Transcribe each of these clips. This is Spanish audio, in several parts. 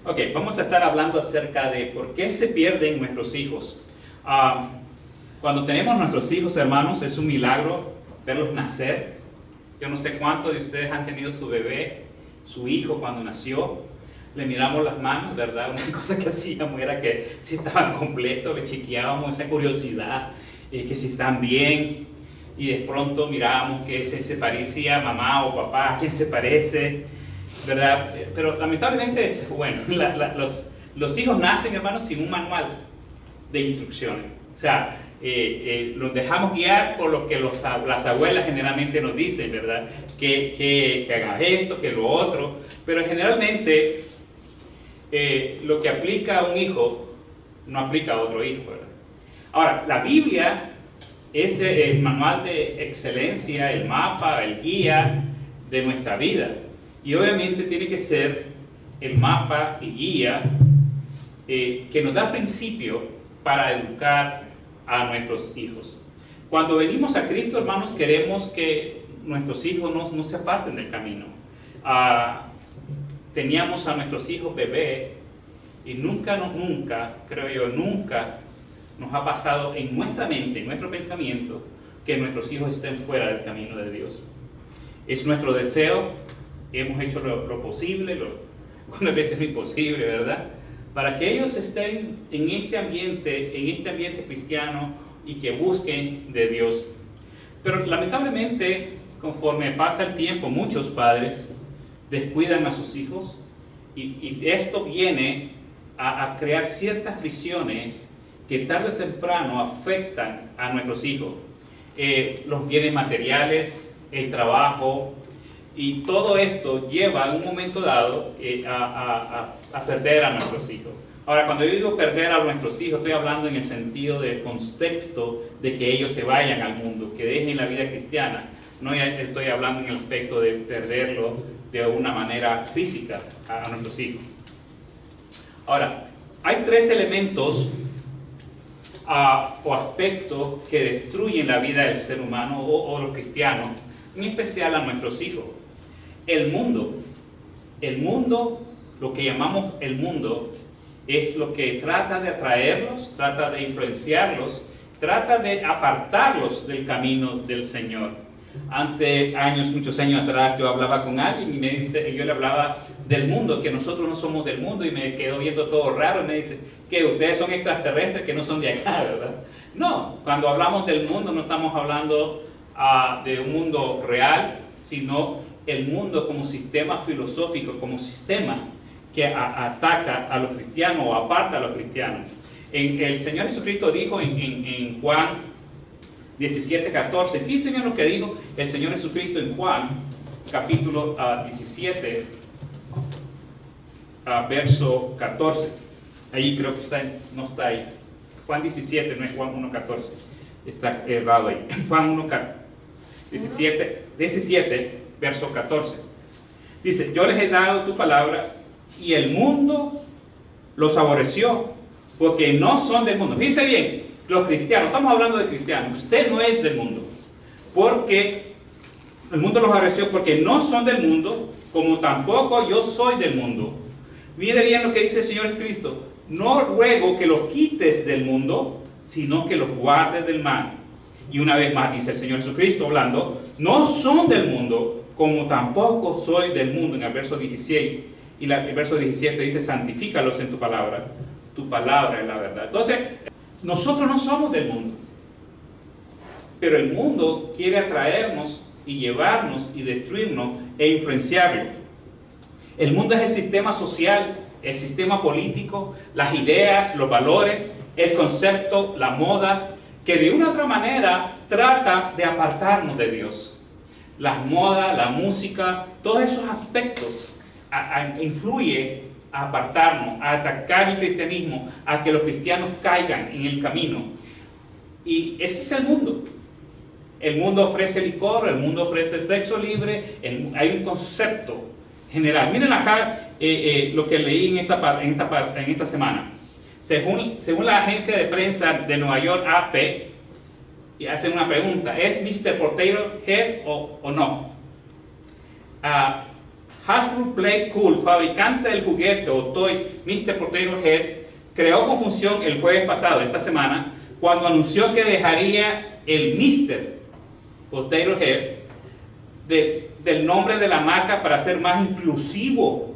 Ok, vamos a estar hablando acerca de por qué se pierden nuestros hijos. Cuando tenemos nuestros hijos, hermanos, es un milagro verlos nacer. Yo no sé cuántos de ustedes han tenido su bebé, su hijo cuando nació. Le miramos las manos, ¿verdad? Una cosa que hacíamos era que si estaban completos, le chequeábamos esa curiosidad, que si están bien. Y de pronto mirábamos que se parecía a mamá o papá, ¿a quién se parece? ¿Verdad? Pero lamentablemente, bueno, los hijos nacen, hermanos, sin un manual de instrucciones. O sea, los dejamos guiar por lo que las abuelas generalmente nos dicen, ¿verdad? Que hagan esto, que lo otro. Pero generalmente, lo que aplica a un hijo, no aplica a otro hijo, ¿verdad? Ahora, la Biblia es el manual de excelencia, el mapa, el guía de nuestra vida. Y obviamente tiene que ser el mapa y guía que nos da principio para educar a nuestros hijos. Cuando venimos a Cristo, hermanos, queremos que nuestros hijos no se aparten del camino. Teníamos a nuestros hijos bebé y nunca, creo yo, nunca nos ha pasado en nuestra mente, en nuestro pensamiento, que nuestros hijos estén fuera del camino de Dios. Es nuestro deseo, hemos hecho lo posible, algunas veces lo imposible, ¿verdad? Para que ellos estén en este ambiente cristiano y que busquen de Dios. Pero lamentablemente, conforme pasa el tiempo, muchos padres descuidan a sus hijos y esto viene a crear ciertas fricciones que tarde o temprano afectan a nuestros hijos. Los bienes materiales, el trabajo, y todo esto lleva en un momento dado a perder a nuestros hijos. Ahora, cuando yo digo perder a nuestros hijos, estoy hablando en el sentido del contexto de que ellos se vayan al mundo, que dejen la vida cristiana. No estoy hablando en el aspecto de perderlo de una manera física a nuestros hijos. Ahora, hay tres elementos o aspectos que destruyen la vida del ser humano o los cristianos, en especial a nuestros hijos. El mundo, lo que llamamos el mundo, es lo que trata de atraerlos, trata de influenciarlos, trata de apartarlos del camino del Señor. Muchos años atrás, yo hablaba con alguien y yo le hablaba del mundo, que nosotros no somos del mundo, y me quedó viendo todo raro y me dice que ustedes son extraterrestres, que no son de acá, ¿verdad? No, cuando hablamos del mundo no estamos hablando de un mundo real, sino el mundo como sistema filosófico, como sistema que ataca a los cristianos o aparta a los cristianos. El Señor Jesucristo dijo en Juan 17:14, fíjense bien lo que dijo el Señor Jesucristo en Juan capítulo 17, verso 14. Ahí creo que no está ahí. Juan 17, no es Juan 1:14. Está errado ahí. Juan 17, verso 14. Dice, yo les he dado tu palabra y el mundo los aborreció porque no son del mundo. Fíjense bien, los cristianos, estamos hablando de cristianos, usted no es del mundo, porque el mundo los aborreció porque no son del mundo, como tampoco yo soy del mundo. Mire bien lo que dice el Señor Cristo, no ruego que los quites del mundo, sino que los guardes del mal. Y una vez más dice el Señor Jesucristo hablando, no son del mundo, como tampoco soy del mundo, en el verso 16. Y el verso 17 dice, santifícalos en tu palabra es la verdad. Entonces, nosotros no somos del mundo, pero el mundo quiere atraernos y llevarnos y destruirnos e influenciarlo. El mundo es el sistema social, el sistema político, las ideas, los valores, el concepto, la moda, que de una u otra manera trata de apartarnos de Dios. Las modas, la música, todos esos aspectos influyen a apartarnos, a atacar el cristianismo, a que los cristianos caigan en el camino. Y ese es el mundo. El mundo ofrece licor, el mundo ofrece sexo libre, hay un concepto general. Miren acá lo que leí en esta semana. Según la agencia de prensa de Nueva York, AP, y hacen una pregunta, ¿es Mr. Potato Head o no? Hasbro Play Cool, fabricante del juguete o toy Mr. Potato Head, creó confusión el jueves pasado, esta semana, cuando anunció que dejaría el Mr. Potato Head del nombre de la marca para ser más inclusivo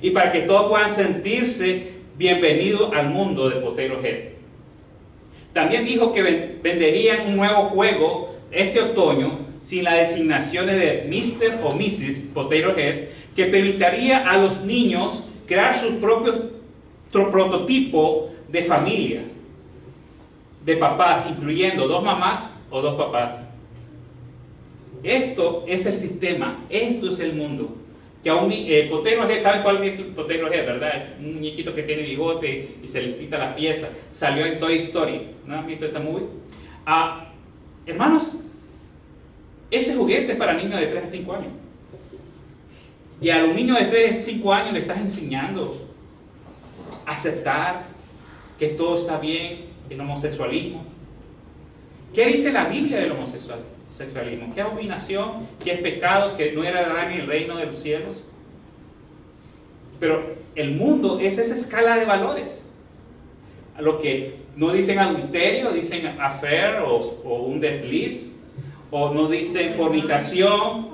y para que todos puedan sentirse bienvenidos al mundo de Potato Head. También dijo que venderían un nuevo juego este otoño sin las designaciones de Mr. o Mrs. Potato Head, que permitiría a los niños crear sus propios prototipos de familias, de papás, incluyendo 2 mamás o 2 papás. Esto es el sistema, esto es el mundo. Que a un Potato Head, ¿saben cuál es el Potato Head, verdad? Un muñequito que tiene bigote y se le quita la pieza. Salió en Toy Story. ¿No han visto esa movie? Hermanos, ese juguete es para niños de 3 a 5 años. Y a los niños de 3 a 5 años le estás enseñando a aceptar que todo está bien, el homosexualismo. ¿Qué dice la Biblia del homosexualismo? ¿Qué es abominación? ¿Qué es pecado? ¿Que no heredarán en el reino de los cielos? Pero el mundo es esa escala de valores. A lo que no dicen adulterio, dicen affair o un desliz, o no dicen fornicación,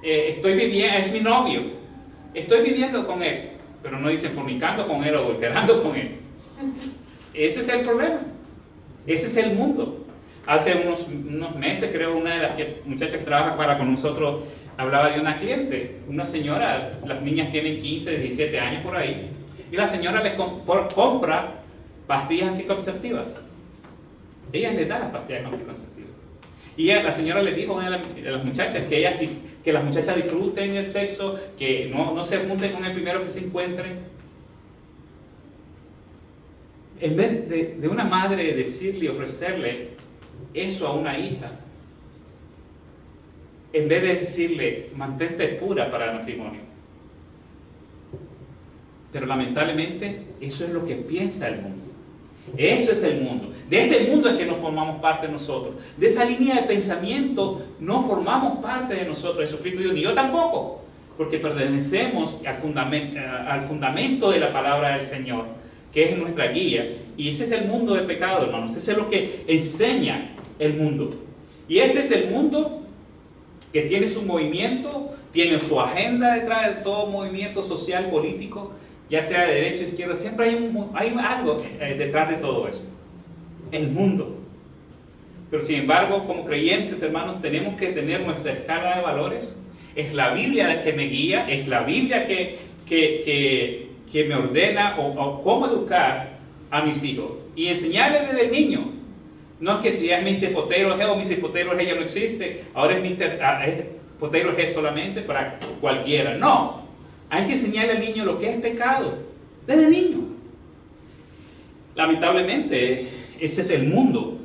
estoy viviendo, es mi novio, estoy viviendo con él, pero no dicen fornicando con él o adulterando con él. Ese es el problema, ese es el mundo. Hace unos meses, creo, una de las muchachas que trabaja con nosotros hablaba de una cliente, una señora, las niñas tienen 15, 17 años por ahí, y la señora les compra pastillas anticonceptivas. Ella les da las pastillas anticonceptivas. Y la señora les dijo a las muchachas que las muchachas disfruten el sexo, que no se junten con el primero que se encuentren. En vez de una madre decirle y ofrecerle eso a una hija, en vez de decirle mantente pura para el matrimonio. Pero lamentablemente eso es lo que piensa el mundo. Eso es el mundo. De ese mundo es que nos formamos parte nosotros. De esa línea de pensamiento no formamos parte de nosotros. Jesucristo dijo, ni yo tampoco, porque pertenecemos al fundamento de la palabra del Señor, que es nuestra guía. Y ese es el mundo de pecado, hermanos. Ese es lo que enseña el mundo. Y ese es el mundo que tiene su movimiento, tiene su agenda detrás de todo movimiento social, político, ya sea de derecha o izquierda. Siempre hay algo detrás de todo eso. El mundo. Pero sin embargo, como creyentes, hermanos, tenemos que tener nuestra escala de valores. Es la Biblia la que me guía, es la Biblia que me ordena o cómo educar a mis hijos. Y enseñarles desde el niño. No es que si es Mr. Potato Head o Mrs. Potato Head ya no existe, ahora es Potato Head solamente para cualquiera. No, hay que enseñarle al niño lo que es pecado, desde niño. Lamentablemente, ese es el mundo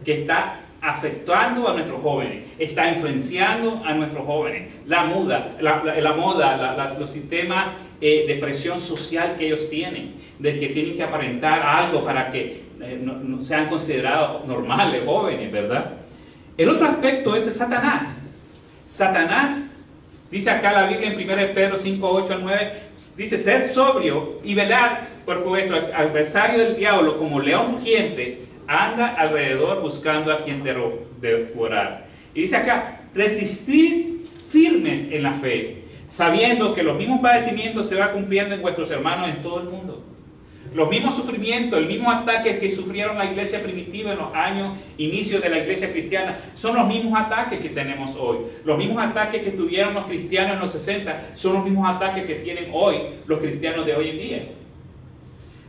que está afectando a nuestros jóvenes, está influenciando a nuestros jóvenes. La moda, los sistemas de presión social que ellos tienen, de que tienen que aparentar algo para que no sean considerados normales, jóvenes, ¿verdad? El otro aspecto es Satanás. Satanás, dice acá la Biblia en 1 Pedro 5, 8 al 9, dice, sed sobrio y velad, porque vuestro adversario del diablo, como león rugiente, anda alrededor buscando a quien devorar. Y dice acá, resistid firmes en la fe, sabiendo que los mismos padecimientos se van cumpliendo en vuestros hermanos en todo el mundo. Los mismos sufrimientos, el mismo ataque que sufrieron la iglesia primitiva en los años inicios de la iglesia cristiana, son los mismos ataques que tenemos hoy. Los mismos ataques que tuvieron los cristianos en los 60 son los mismos ataques que tienen hoy los cristianos de hoy en día.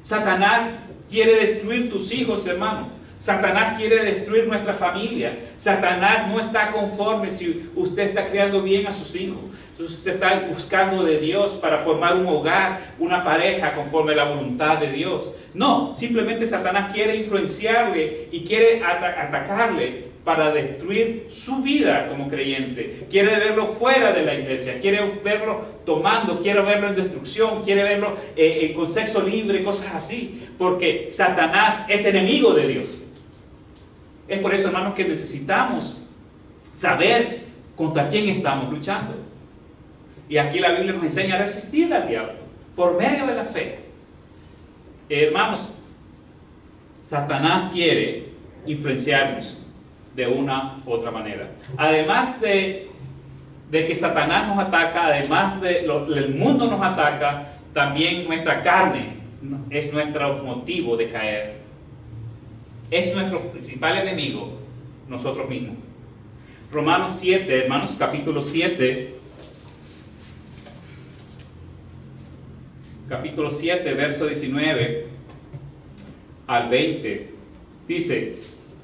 Satanás quiere destruir tus hijos, hermano. Satanás quiere destruir nuestra familia. Satanás no está conforme si usted está criando bien a sus hijos. Usted está buscando de Dios para formar un hogar, una pareja conforme a la voluntad de Dios. No, simplemente Satanás quiere influenciarle y quiere atacarle para destruir su vida como creyente. Quiere verlo fuera de la iglesia, quiere verlo tomando, quiere verlo en destrucción, quiere verlo con sexo libre, cosas así. Porque Satanás es enemigo de Dios. Es por eso, hermanos, que necesitamos saber contra quién estamos luchando. Y aquí la Biblia nos enseña a resistir al diablo por medio de la fe. Hermanos, Satanás quiere influenciarnos de una u otra manera. Además de que Satanás nos ataca, además el mundo nos ataca, también nuestra carne es nuestro motivo de caer. Es nuestro principal enemigo, nosotros mismos. Romanos 7, hermanos, capítulo 7, verso 19 al 20, dice,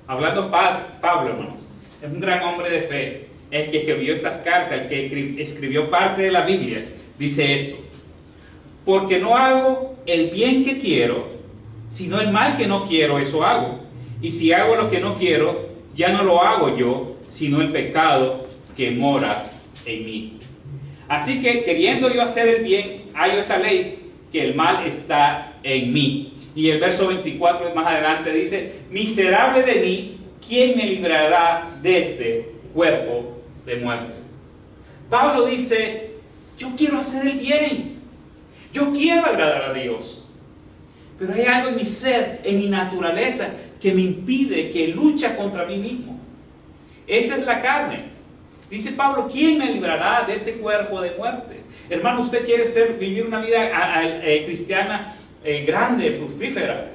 hablando Pablo, hermanos, es un gran hombre de fe, el que escribió estas cartas, el que escribió parte de la Biblia, dice esto: porque no hago el bien que quiero, sino el mal que no quiero, eso hago. Y si hago lo que no quiero, ya no lo hago yo, sino el pecado que mora en mí. Así que, queriendo yo hacer el bien, hallo esa ley, que el mal está en mí. Y el verso 24 más adelante dice: miserable de mí, ¿quién me librará de este cuerpo de muerte? Pablo dice: yo quiero hacer el bien, yo quiero agradar a Dios, pero hay algo en mi ser, en mi naturaleza, que me impide, que lucha contra mí mismo. Esa es la carne. Dice Pablo: ¿quién me librará de este cuerpo de muerte? Hermano, usted quiere vivir una vida cristiana grande, fructífera,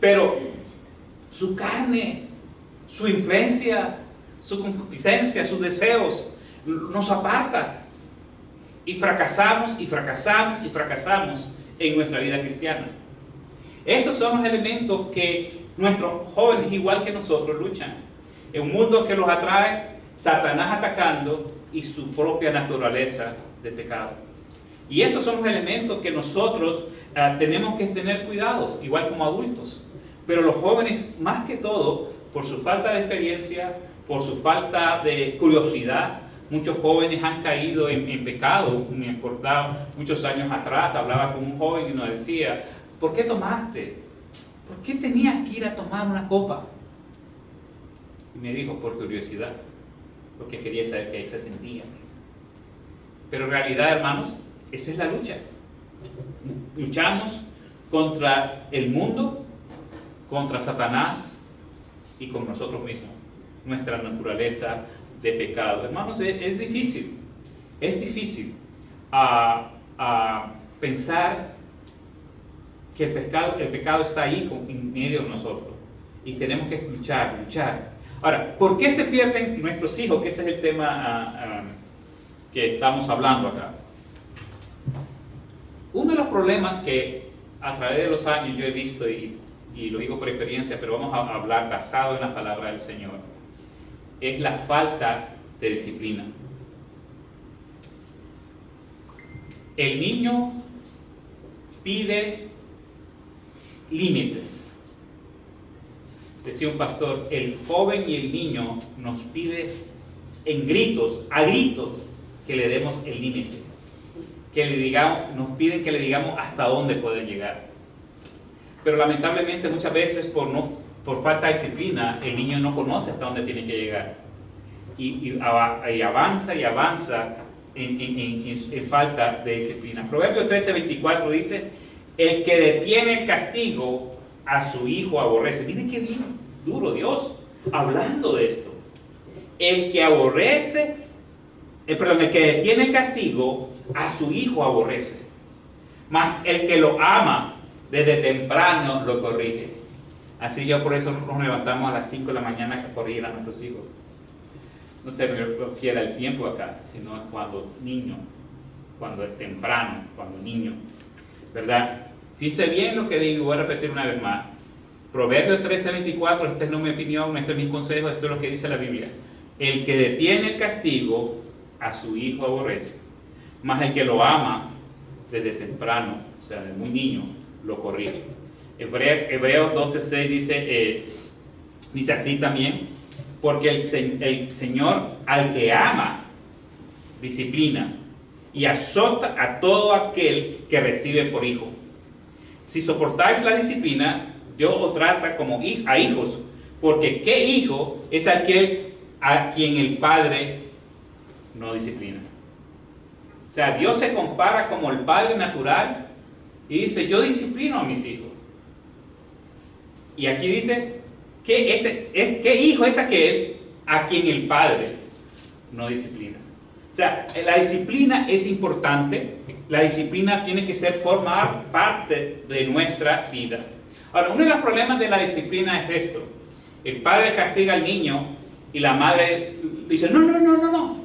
pero su carne, su influencia, su concupiscencia, sus deseos nos aparta, y fracasamos y fracasamos y fracasamos en nuestra vida cristiana. Esos son los elementos que nuestros jóvenes, igual que nosotros, luchan. En un mundo que los atrae, Satanás atacando y su propia naturaleza de pecado. Y esos son los elementos que nosotros tenemos que tener cuidados, igual como adultos. Pero los jóvenes, más que todo, por su falta de experiencia, por su falta de curiosidad, muchos jóvenes han caído en pecado. Me acordaba muchos años atrás, hablaba con un joven y nos decía: ¿por qué tomaste? ¿Por qué tenías que ir a tomar una copa? Y me dijo: por curiosidad, porque quería saber qué se sentía. Pero en realidad, hermanos, esa es la lucha. Luchamos contra el mundo, contra Satanás y con nosotros mismos, nuestra naturaleza de pecado. Hermanos, es difícil pensar que el pecado está ahí en medio de nosotros, y tenemos que luchar. Ahora, ¿por qué se pierden nuestros hijos? Que ese es el tema que estamos hablando acá. Uno de los problemas que a través de los años yo he visto, y lo digo por experiencia, pero vamos a hablar basado en la palabra del Señor, es la falta de disciplina. El niño pide límites. Decía un pastor: el joven y el niño nos pide a gritos, que le demos el límite, nos piden que le digamos hasta dónde pueden llegar. Pero lamentablemente muchas veces por falta de disciplina, el niño no conoce hasta dónde tiene que llegar, y avanza en falta de disciplina. Proverbios 13:24 dice: el que detiene el castigo a su hijo aborrece. Miren qué bien duro Dios hablando de esto. El que detiene el castigo a su hijo aborrece, mas el que lo ama desde temprano lo corrige. Así yo por eso nos levantamos a las 5 de la mañana a corregir a nuestros hijos. No se refiere al tiempo acá, sino cuando niño, cuando es temprano, cuando niño, ¿verdad? Fíjense bien lo que digo, voy a repetir una vez más. Proverbios 13:24, esta no es mi opinión, este es mi consejo, esto es lo que dice la Biblia. El que detiene el castigo a su hijo aborrece, mas el que lo ama desde temprano, o sea, desde muy niño, lo corrige. Hebreos 12:6 dice así también: porque el Señor al que ama disciplina y azota a todo aquel que recibe por hijo. Si soportáis la disciplina, Dios os trata como a hijos, porque ¿qué hijo es aquel a quien el Padre no disciplina. O sea, Dios se compara como el Padre natural y dice, yo disciplino a mis hijos. Y aquí dice, ¿qué hijo es aquel a quien el Padre no disciplina? O sea, la disciplina es importante, la disciplina tiene que formar parte de nuestra vida. Ahora, uno de los problemas de la disciplina es esto. El padre castiga al niño y la madre dice, no.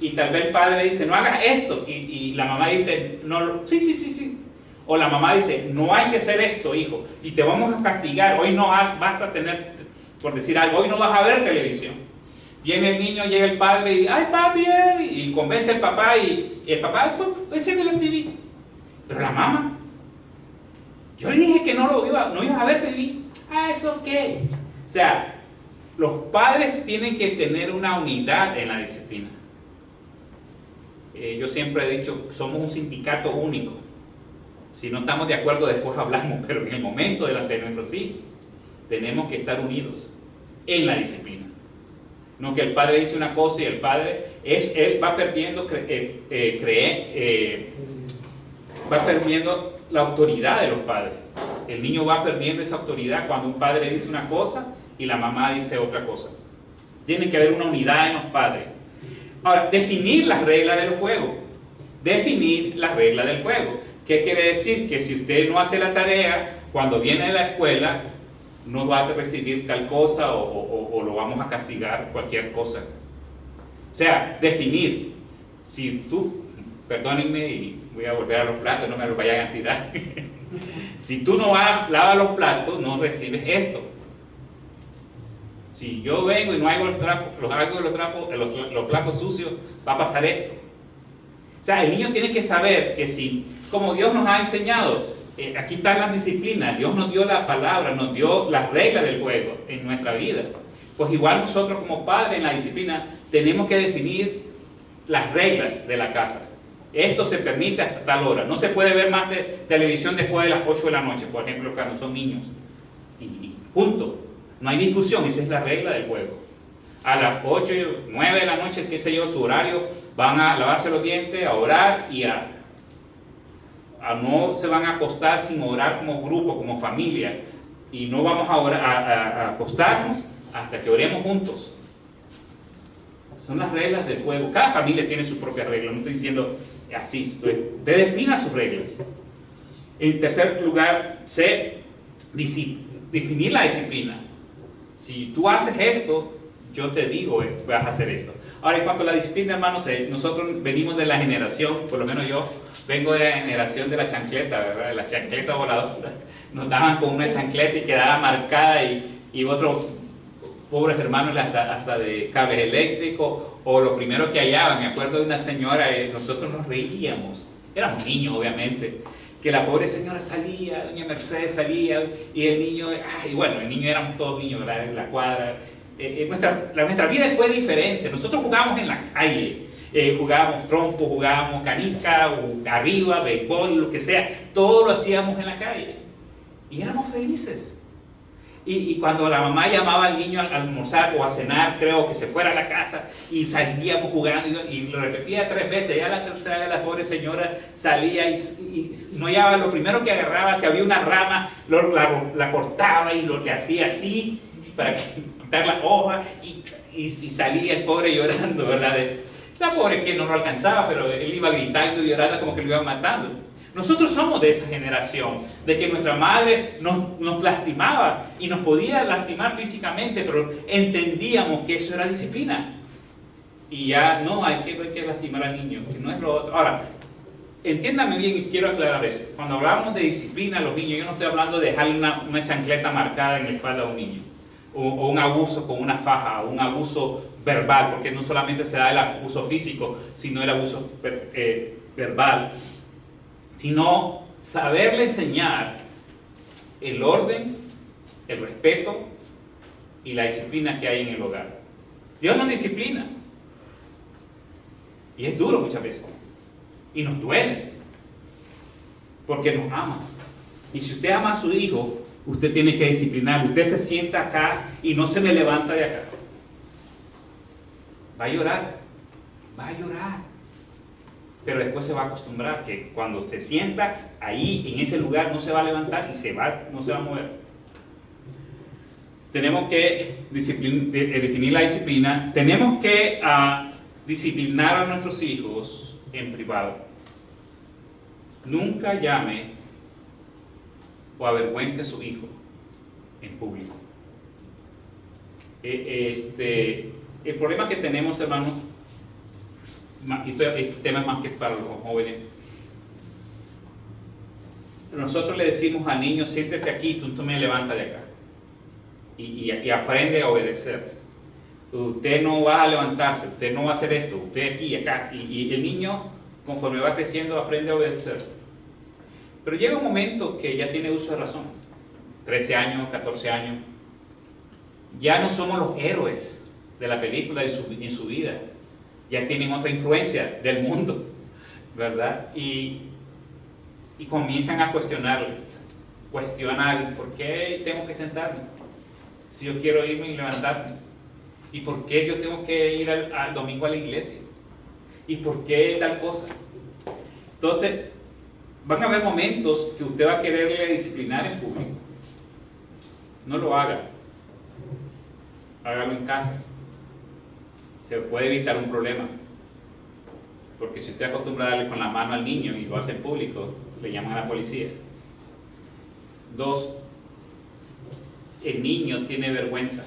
Y tal vez el padre dice, no hagas esto. Y la mamá dice, no, sí. O la mamá dice, no hay que hacer esto, hijo, y te vamos a castigar. Hoy no vas a tener, por decir algo, hoy no vas a ver televisión. Viene el niño, llega el padre y, ay papi, y convence al papá y el papá, pues enciende la TV. Pero la mamá, yo le dije que no ibas a ver TV. Ah, ¿eso qué? O sea, los padres tienen que tener una unidad en la disciplina. Yo siempre he dicho, somos un sindicato único. Si no estamos de acuerdo, después hablamos, pero en el momento delante de nuestros hijos, tenemos que estar unidos en la disciplina. No que el padre dice una cosa y el padre, él va perdiendo, va perdiendo la autoridad de los padres. El niño va perdiendo esa autoridad cuando un padre dice una cosa y la mamá dice otra cosa. Tiene que haber una unidad en los padres. Ahora, definir las reglas del juego. Definir las reglas del juego. ¿Qué quiere decir? Que si usted no hace la tarea, cuando viene de la escuela, no va a recibir tal cosa o lo vamos a castigar, cualquier cosa. O sea, definir. Si tú, perdónenme y voy a volver a los platos, no me los vayan a tirar. Si tú no lavas los platos, no recibes esto. Si yo vengo y no hago los platos sucios, va a pasar esto. O sea, el niño tiene que saber que si, como Dios nos ha enseñado, aquí está la disciplina, Dios nos dio la palabra, nos dio las reglas del juego en nuestra vida. Pues igual nosotros como padres en la disciplina tenemos que definir las reglas de la casa. Esto se permite hasta tal hora. No se puede ver más de televisión después de las 8 de la noche, por ejemplo, cuando son niños. Y punto. No hay discusión, esa es la regla del juego. A las 8, 9 de la noche, qué sé yo, su horario, van a lavarse los dientes, a orar y no se van a acostar sin orar como grupo, como familia. Y no vamos a acostarnos hasta que oremos juntos. Son las reglas del juego. Cada familia tiene sus propias reglas. No estoy diciendo así. Usted defina sus reglas. En tercer lugar, definir la disciplina. Si tú haces esto, yo te digo, vas a hacer esto. Ahora, en cuanto a la disciplina, hermanos, nosotros venimos de la generación, por lo menos yo vengo de la generación de la chancleta, ¿verdad? De la chancleta voladora. Nos daban con una chancleta y quedaba marcada y otros pobres hermanos hasta de cables eléctricos, o lo primero que hallaban. Me acuerdo de una señora, nosotros nos reíamos, éramos niños obviamente, que la pobre señora salía, doña Mercedes salía, y el niño, y bueno, el niño éramos todos niños, ¿verdad? En la cuadra. Nuestra vida fue diferente. Nosotros jugábamos en la calle, jugábamos trompo, jugábamos canica, o arriba, béisbol, lo que sea, todo lo hacíamos en la calle y éramos felices. Y cuando la mamá llamaba al niño a almorzar o a cenar, creo que se fuera a la casa y salíamos jugando y lo repetía 3 veces. Ya la tercera vez la pobre señora salía y no hallaba. Lo primero que agarraba, si había una rama, la cortaba y le hacía así para quitar la hoja y salía el pobre llorando, ¿verdad? La pobre que no lo alcanzaba, pero él iba gritando y llorando como que lo iban matando. Nosotros somos de esa generación, de que nuestra madre nos lastimaba y nos podía lastimar físicamente, pero entendíamos que eso era disciplina. Y ya no hay que lastimar al niño, que no es lo otro. Ahora, entiéndame bien y quiero aclarar esto. Cuando hablamos de disciplina a los niños, yo no estoy hablando de dejarle una chancleta marcada en la espalda a un niño, o un abuso con una faja, o un abuso verbal, porque no solamente se da el abuso físico, sino el abuso verbal. Sino saberle enseñar el orden, el respeto y la disciplina que hay en el hogar. Dios nos disciplina y es duro muchas veces y nos duele porque nos ama. Y si usted ama a su hijo, usted tiene que disciplinarlo. Usted se sienta acá y no se me levanta de acá. va a llorar, va a llorar. Pero después se va a acostumbrar que cuando se sienta ahí, en ese lugar, no se va a levantar y no se va a mover. Tenemos que definir la disciplina. Tenemos que disciplinar a nuestros hijos en privado. Nunca llame o avergüence a su hijo en público. El problema que tenemos, hermanos, y este tema es más que para los jóvenes, nosotros le decimos al niño, siéntate aquí, tú me levantas de acá y aprende a obedecer. Usted no va a levantarse, usted no va a hacer esto, usted aquí y acá, y el niño, conforme va creciendo, aprende a obedecer. Pero llega un momento que ya tiene uso de razón, 13 años, 14 años, ya no somos los héroes de la película en su vida, ya tienen otra influencia del mundo, ¿verdad? Y comienzan a cuestionar, ¿por qué tengo que sentarme? Si yo quiero irme y levantarme. ¿Y por qué yo tengo que ir al domingo a la iglesia? ¿Y por qué tal cosa? Entonces, van a haber momentos que usted va a quererle disciplinar en público. No lo haga. Hágalo en casa. Se puede evitar un problema. Porque si usted acostumbra a darle con la mano al niño y lo hace en público, le llaman a la policía. 2, el niño tiene vergüenza.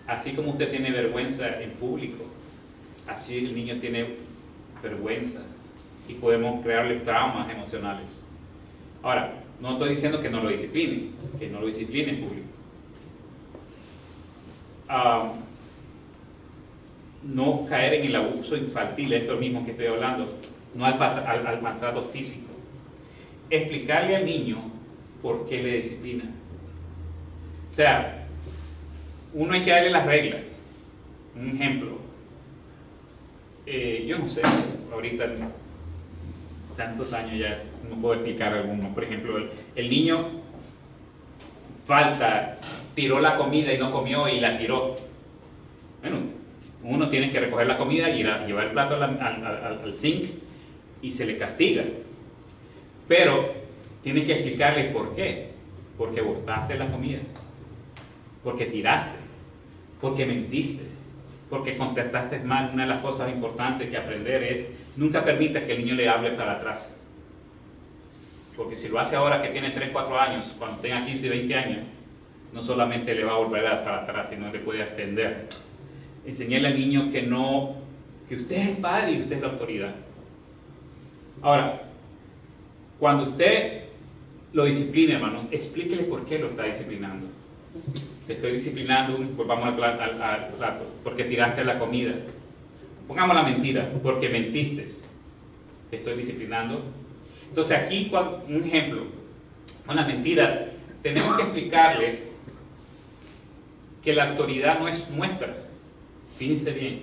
Así como usted tiene vergüenza en público, así el niño tiene vergüenza y podemos crearles traumas emocionales. Ahora, no estoy diciendo que no lo discipline, en público. No caer en el abuso infantil, esto mismo que estoy hablando, no al maltrato físico. Explicarle al niño por qué le disciplina. O sea, uno hay que darle las reglas. Un ejemplo, yo no sé, ahorita tantos años ya no puedo explicar alguno. Por ejemplo, el niño tiró la comida y no comió y la tiró. Bueno, uno tiene que recoger la comida y llevar el plato al zinc y se le castiga. Pero tiene que explicarle por qué. Porque botaste la comida, porque tiraste, porque mentiste, porque contestaste mal. Una de las cosas importantes que aprender es nunca permita que el niño le hable para atrás. Porque si lo hace ahora que tiene 3, 4 años, cuando tenga 15, 20 años, no solamente le va a volver a dar para atrás, sino le puede ofender. Enseñarle al niño que usted es el padre y usted es la autoridad. Ahora, cuando usted lo discipline, hermanos, explíquele por qué lo está disciplinando. Te estoy disciplinando, pues vamos al plato, porque tiraste la comida. Pongamos la mentira, porque mentiste. Te estoy disciplinando. Entonces aquí, un ejemplo, una mentira, tenemos que explicarles que la autoridad no es nuestra. Fíjense bien,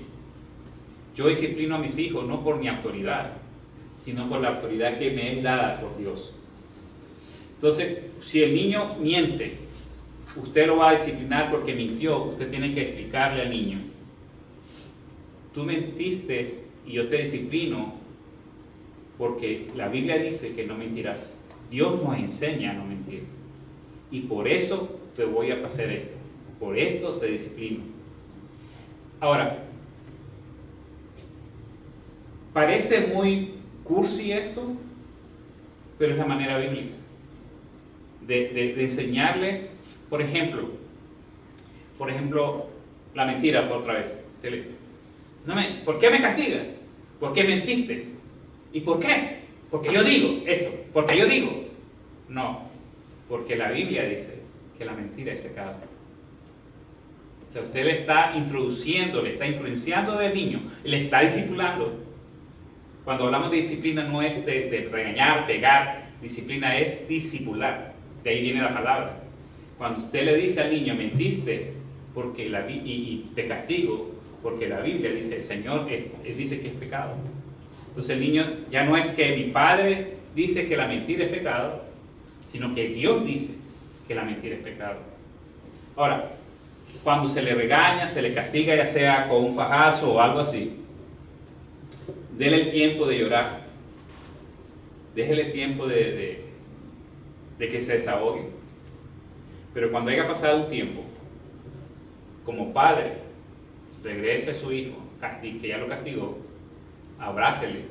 yo disciplino a mis hijos no por mi autoridad, sino por la autoridad que me es dada por Dios. Entonces, si el niño miente, usted lo va a disciplinar porque mintió. Usted tiene que explicarle al niño: tú mentiste y yo te disciplino porque la Biblia dice que no mentirás. Dios nos enseña a no mentir y por eso te voy a hacer esto, por esto te disciplino. Ahora, parece muy cursi esto, pero es la manera bíblica de enseñarle. Por ejemplo, la mentira, otra vez. ¿Por qué me castigas? ¿Por qué mentiste? ¿Y por qué? Porque yo digo eso, porque yo digo. No, porque la Biblia dice que la mentira es pecado. O sea, usted le está introduciendo, le está influenciando del niño, le está discipulando. Cuando hablamos de disciplina no es de regañar, pegar, disciplina es discipular. De ahí viene la palabra. Cuando usted le dice al niño, mentiste porque y te castigo, porque la Biblia dice, el Señor dice que es pecado. Entonces el niño ya no es que mi padre dice que la mentira es pecado, sino que Dios dice que la mentira es pecado. Ahora, cuando se le regaña, se le castiga, ya sea con un fajazo o algo así, déle el tiempo de llorar, déjele tiempo de que se desahogue. Pero cuando haya pasado un tiempo, como padre, regrese a su hijo, que ya lo castigó, abrácele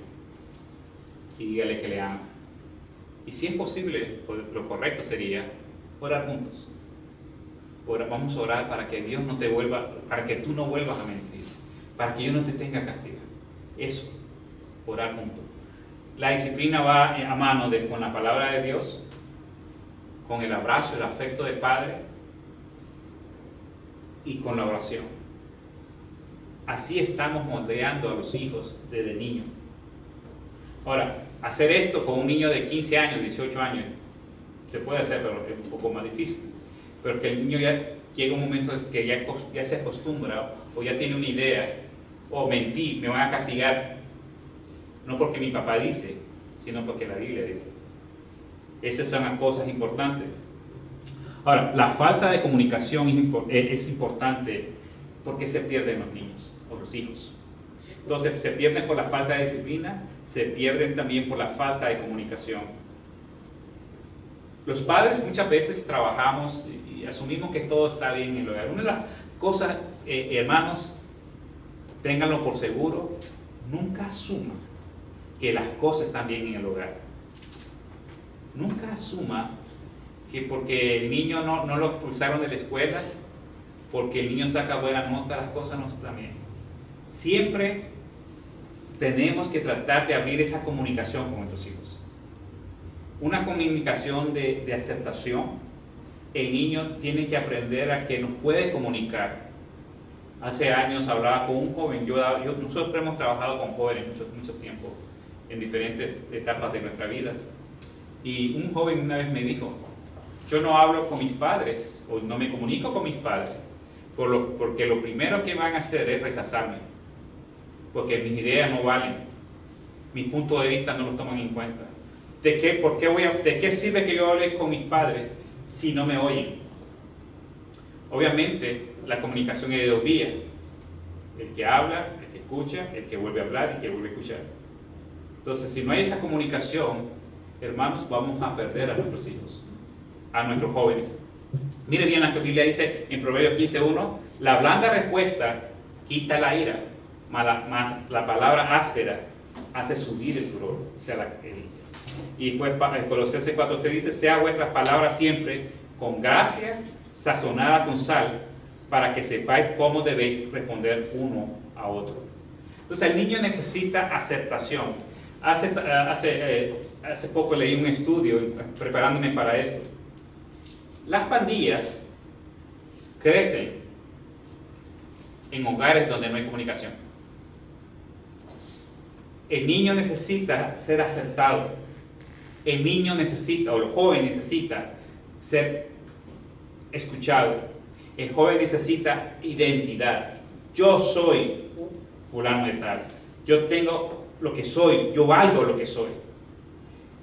y dígale que le ama. Y si es posible, lo correcto sería orar juntos. Vamos a orar para que Dios no te vuelva, para que tú no vuelvas a mentir, para que yo no te tenga que castigar. Eso, orar juntos. La disciplina va a mano con la palabra de Dios, con el abrazo, el afecto del Padre y con la oración. Así estamos moldeando a los hijos desde niños. Ahora, hacer esto con un niño de 15 años, 18 años, se puede hacer, pero es un poco más difícil. Pero que el niño ya llega un momento que ya se acostumbra o ya tiene una idea, o mentí, me van a castigar, no porque mi papá dice, sino porque la Biblia dice. Esas son las cosas importantes. Ahora, la falta de comunicación es importante porque se pierden los niños o los hijos. Entonces, se pierden por la falta de disciplina, se pierden también por la falta de comunicación. Los padres muchas veces trabajamos y asumimos que todo está bien en el hogar. Una de las cosas, hermanos, ténganlo por seguro, nunca asuma que las cosas están bien en el hogar. Nunca asuma que porque el niño no lo expulsaron de la escuela, porque el niño saca buena nota, las cosas no están bien. Siempre tenemos que tratar de abrir esa comunicación con nuestros hijos. Una comunicación de aceptación. El niño tiene que aprender a que nos puede comunicar. Hace años hablaba con un joven, nosotros hemos trabajado con jóvenes mucho tiempo, en diferentes etapas de nuestras vidas. Y un joven una vez me dijo, yo no hablo con mis padres, o no me comunico con mis padres, porque lo primero que van a hacer es rechazarme, porque mis ideas no valen, mis puntos de vista no los toman en cuenta. ¿De qué sirve que yo hable con mis padres si no me oyen? Obviamente, la comunicación es de dos vías. El que habla, el que escucha, el que vuelve a hablar y el que vuelve a escuchar. Entonces, si no hay esa comunicación, hermanos, vamos a perder a nuestros hijos, a nuestros jóvenes. Mire bien lo que la Biblia dice en Proverbios 15:1, la blanda respuesta quita la ira, mas la palabra áspera hace subir el furor. O sea, y pues en Colosenses 4:6 dice, sea vuestras palabras siempre con gracia, sazonada con sal, para que sepáis cómo debéis responder uno a otro. Entonces el niño necesita aceptación. Hace poco leí un estudio preparándome para esto. Las pandillas crecen en hogares donde no hay comunicación. El niño necesita ser aceptado. El niño necesita, o el joven necesita ser escuchado. El joven necesita identidad. Yo soy fulano de tal. Yo tengo lo que soy, yo valgo lo que soy.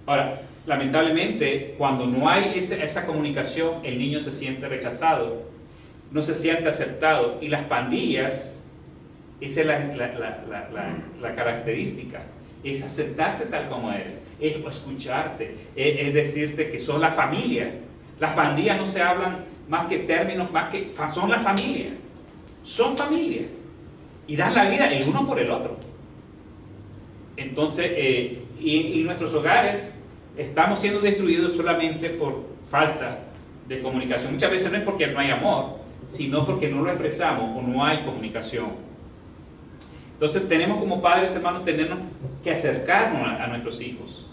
Ahora, lamentablemente, cuando no hay esa comunicación, el niño se siente rechazado, no se siente aceptado. Y las pandillas, esa es la característica, es aceptarte tal como eres, es escucharte, es decirte que son la familia. Las pandillas no se hablan más que términos, son la familia, son familia, y dan la vida el uno por el otro. Entonces, y nuestros hogares estamos siendo destruidos solamente por falta de comunicación. Muchas veces no es porque no hay amor, sino porque no lo expresamos o no hay comunicación. Entonces tenemos como padres, hermanos, tenemos que acercarnos a nuestros hijos,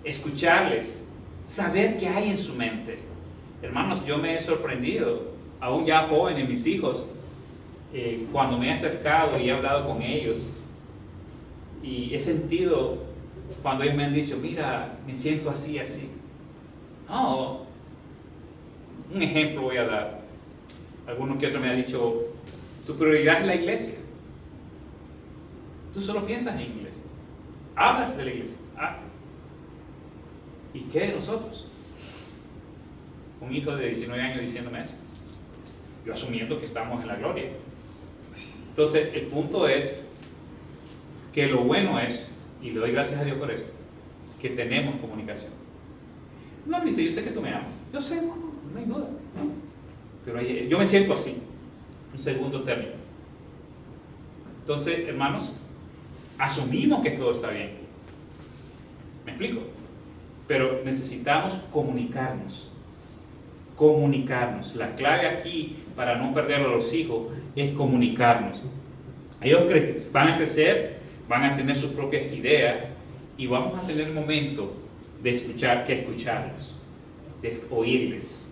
escucharles, saber qué hay en su mente. Hermanos, yo me he sorprendido, aún ya jóvenes, mis hijos, cuando me he acercado y he hablado con ellos, y he sentido cuando ellos me han dicho, mira, me siento así, así. No, un ejemplo voy a dar. Alguno que otro me ha dicho, tu prioridad es la iglesia. Tú solo piensas en iglesia, hablas de la iglesia. ¿Y qué de nosotros? Un hijo de 19 años diciéndome eso. yo asumiendo que estamos en la gloria. Entonces, el punto es que lo bueno es, y le doy gracias a Dios por eso, que tenemos comunicación. No me dice, yo sé que tú me amas. Yo sé, no hay duda. Pero yo me siento así, un segundo término. Entonces, hermanos, asumimos que todo está bien. ¿Me explico? Pero necesitamos comunicarnos. Comunicarnos. La clave aquí, para no perder a los hijos, es comunicarnos. Ellos van a crecer, van a tener sus propias ideas y vamos a tener un momento de escuchar, que escucharlos, de oírles,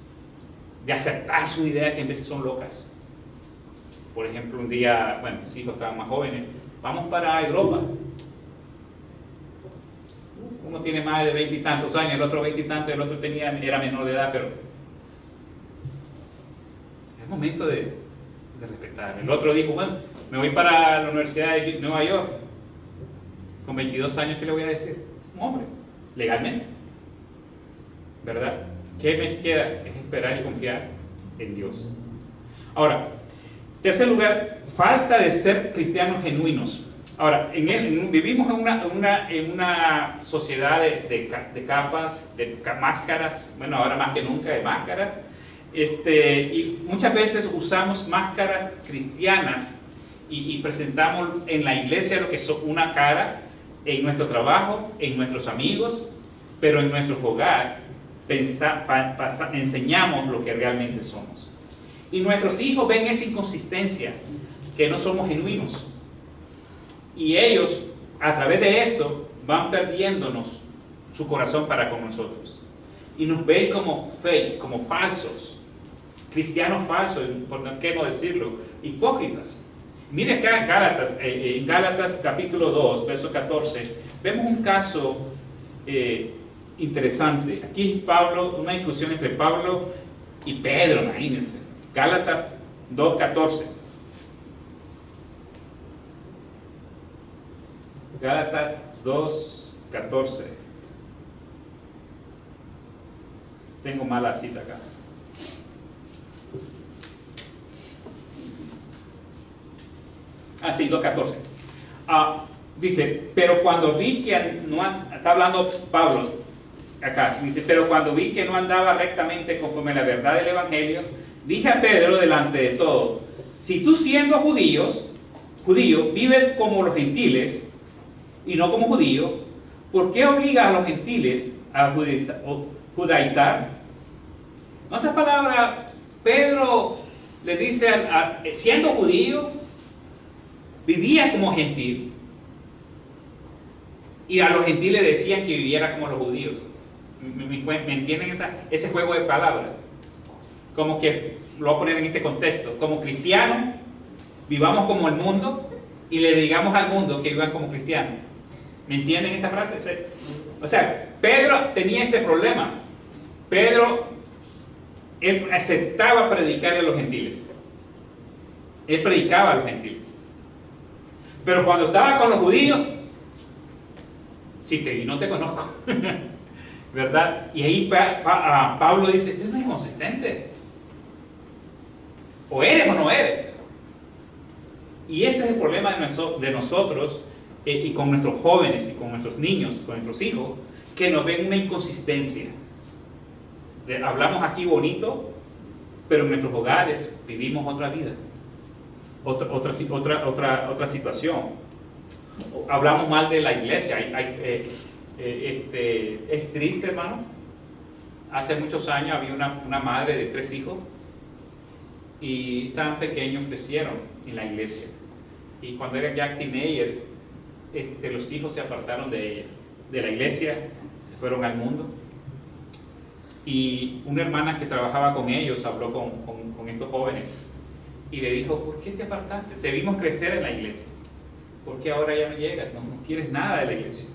de aceptar su idea, que a veces son locas. Por ejemplo, un día, bueno, mis hijos estaban más jóvenes, vamos para Europa. Uno tiene más de 20 y tantos años, el otro 20 y tantos, el otro era menor de edad, pero es momento de respetar. El otro dijo, bueno, me voy para la Universidad de Nueva York. Con 22 años, ¿qué le voy a decir? Es un hombre, legalmente. ¿Verdad? ¿Qué me queda? Es esperar y confiar en Dios. Ahora, tercer lugar, falta de ser cristianos genuinos. Ahora, vivimos en una sociedad de capas, de máscaras, bueno, ahora más que nunca de máscaras, y muchas veces usamos máscaras cristianas y presentamos en la iglesia lo que es una cara, en nuestro trabajo, en nuestros amigos, pero en nuestro hogar enseñamos lo que realmente somos. Y nuestros hijos ven esa inconsistencia, que no somos genuinos. Y ellos, a través de eso, van perdiéndonos su corazón para con nosotros. Y nos ven como fake, como falsos, cristianos falsos, por qué no decirlo, hipócritas. Mire acá en Gálatas capítulo 2, verso 14, vemos un caso interesante. Aquí Pablo, una discusión entre Pablo y Pedro, imagínense. Gálatas 2:14. Gálatas 2:14. Tengo mala cita acá. Ah, sí, 2:14. Dice, pero cuando vi que está hablando Pablo acá, dice, pero cuando vi que no andaba rectamente conforme a la verdad del Evangelio, dije a Pedro delante de todo, si tú siendo judío, vives como los gentiles y no como judío, ¿por qué obligas a los gentiles a judaizar? En otras palabras, Pedro le dice, siendo judío, vivía como gentil. Y a los gentiles decían que viviera como los judíos. ¿Me entienden ese juego de palabras? Como que, lo voy a poner en este contexto, como cristianos, vivamos como el mundo y le digamos al mundo que vivan como cristianos. ¿Me entienden esa frase? O sea, Pedro tenía este problema. Él aceptaba predicarle a los gentiles. Él predicaba a los gentiles. Pero cuando estaba con los judíos, si te vi, no te conozco. ¿Verdad? Y ahí Pablo dice, este no es inconsistente. O eres o no eres. Y ese es el problema de nosotros y con nuestros jóvenes y con nuestros niños, con nuestros hijos, que nos ven una inconsistencia. Hablamos aquí bonito, pero en nuestros hogares vivimos otra vida. Otra situación. Hablamos mal de la iglesia. Es triste, hermano. Hace muchos años había una madre de 3 hijos y tan pequeños crecieron en la iglesia. Y cuando eran ya teenager, los hijos se apartaron de la iglesia, se fueron al mundo. Y una hermana que trabajaba con ellos habló con estos jóvenes y le dijo, ¿por qué te apartaste? Te vimos crecer en la iglesia. ¿Por qué ahora ya no llegas? No quieres nada de la iglesia.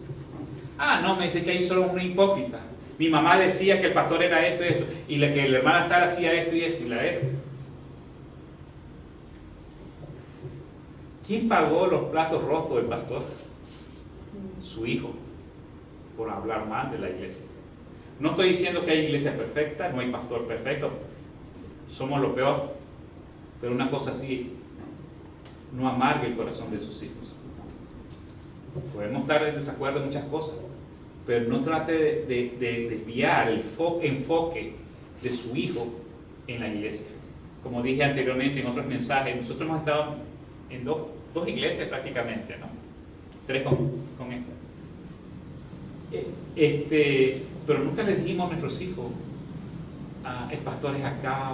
Ah, no, me dice que ahí solo una hipócrita. Mi mamá decía que el pastor era esto y esto, y que la hermana tal hacía esto y esto, y la era. ¿Quién pagó los platos rotos del pastor? Su hijo, por hablar mal de la iglesia. No estoy diciendo que hay iglesia perfecta, no hay pastor perfecto, somos lo peor. Pero una cosa sí, no amargue el corazón de sus hijos. Podemos estar en desacuerdo en muchas cosas, pero no trate de desviar el enfoque de su hijo en la iglesia. Como dije anteriormente en otros mensajes, nosotros hemos estado en dos iglesias prácticamente, ¿no? 3 con esta. Pero nunca le dijimos a nuestros hijos, el pastor es acá,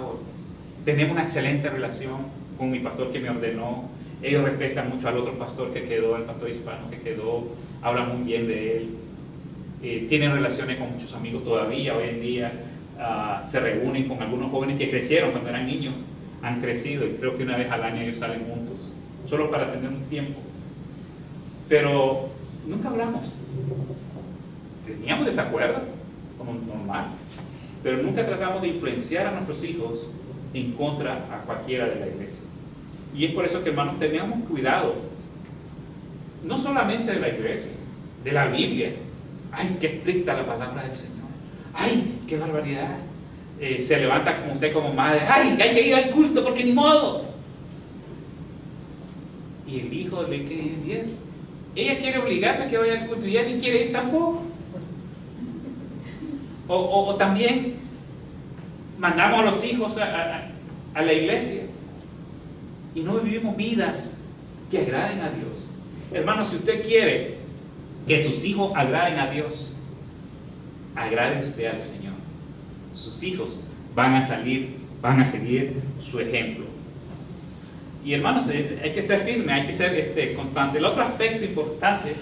tenemos una excelente relación con mi pastor que me ordenó, ellos respetan mucho al otro pastor que quedó, al pastor hispano que quedó, hablan muy bien de él, tienen relaciones con muchos amigos todavía, hoy en día se reúnen con algunos jóvenes que crecieron cuando eran niños, han crecido y creo que una vez al año ellos salen juntos, solo para tener un tiempo. Pero nunca hablamos. Teníamos desacuerdo, como normal, pero nunca tratamos de influenciar a nuestros hijos en contra a cualquiera de la iglesia. Y es por eso que, hermanos, tenemos cuidado, no solamente de la iglesia, de la Biblia. ¡Ay, qué estricta la palabra del Señor! ¡Ay, qué barbaridad! Se levanta como usted como madre, ¡ay, hay que ir al culto porque ni modo! Y el hijo le quiere ir. Ella quiere obligarle a que vaya al culto y ella ni quiere ir tampoco. O también mandamos a los hijos a la iglesia y no vivimos vidas que agraden a Dios. Hermano, si usted quiere que sus hijos agraden a Dios, agrade usted al Señor. Sus hijos van a seguir su ejemplo. Y hermanos, hay que ser firme, hay que ser constante. El otro aspecto importante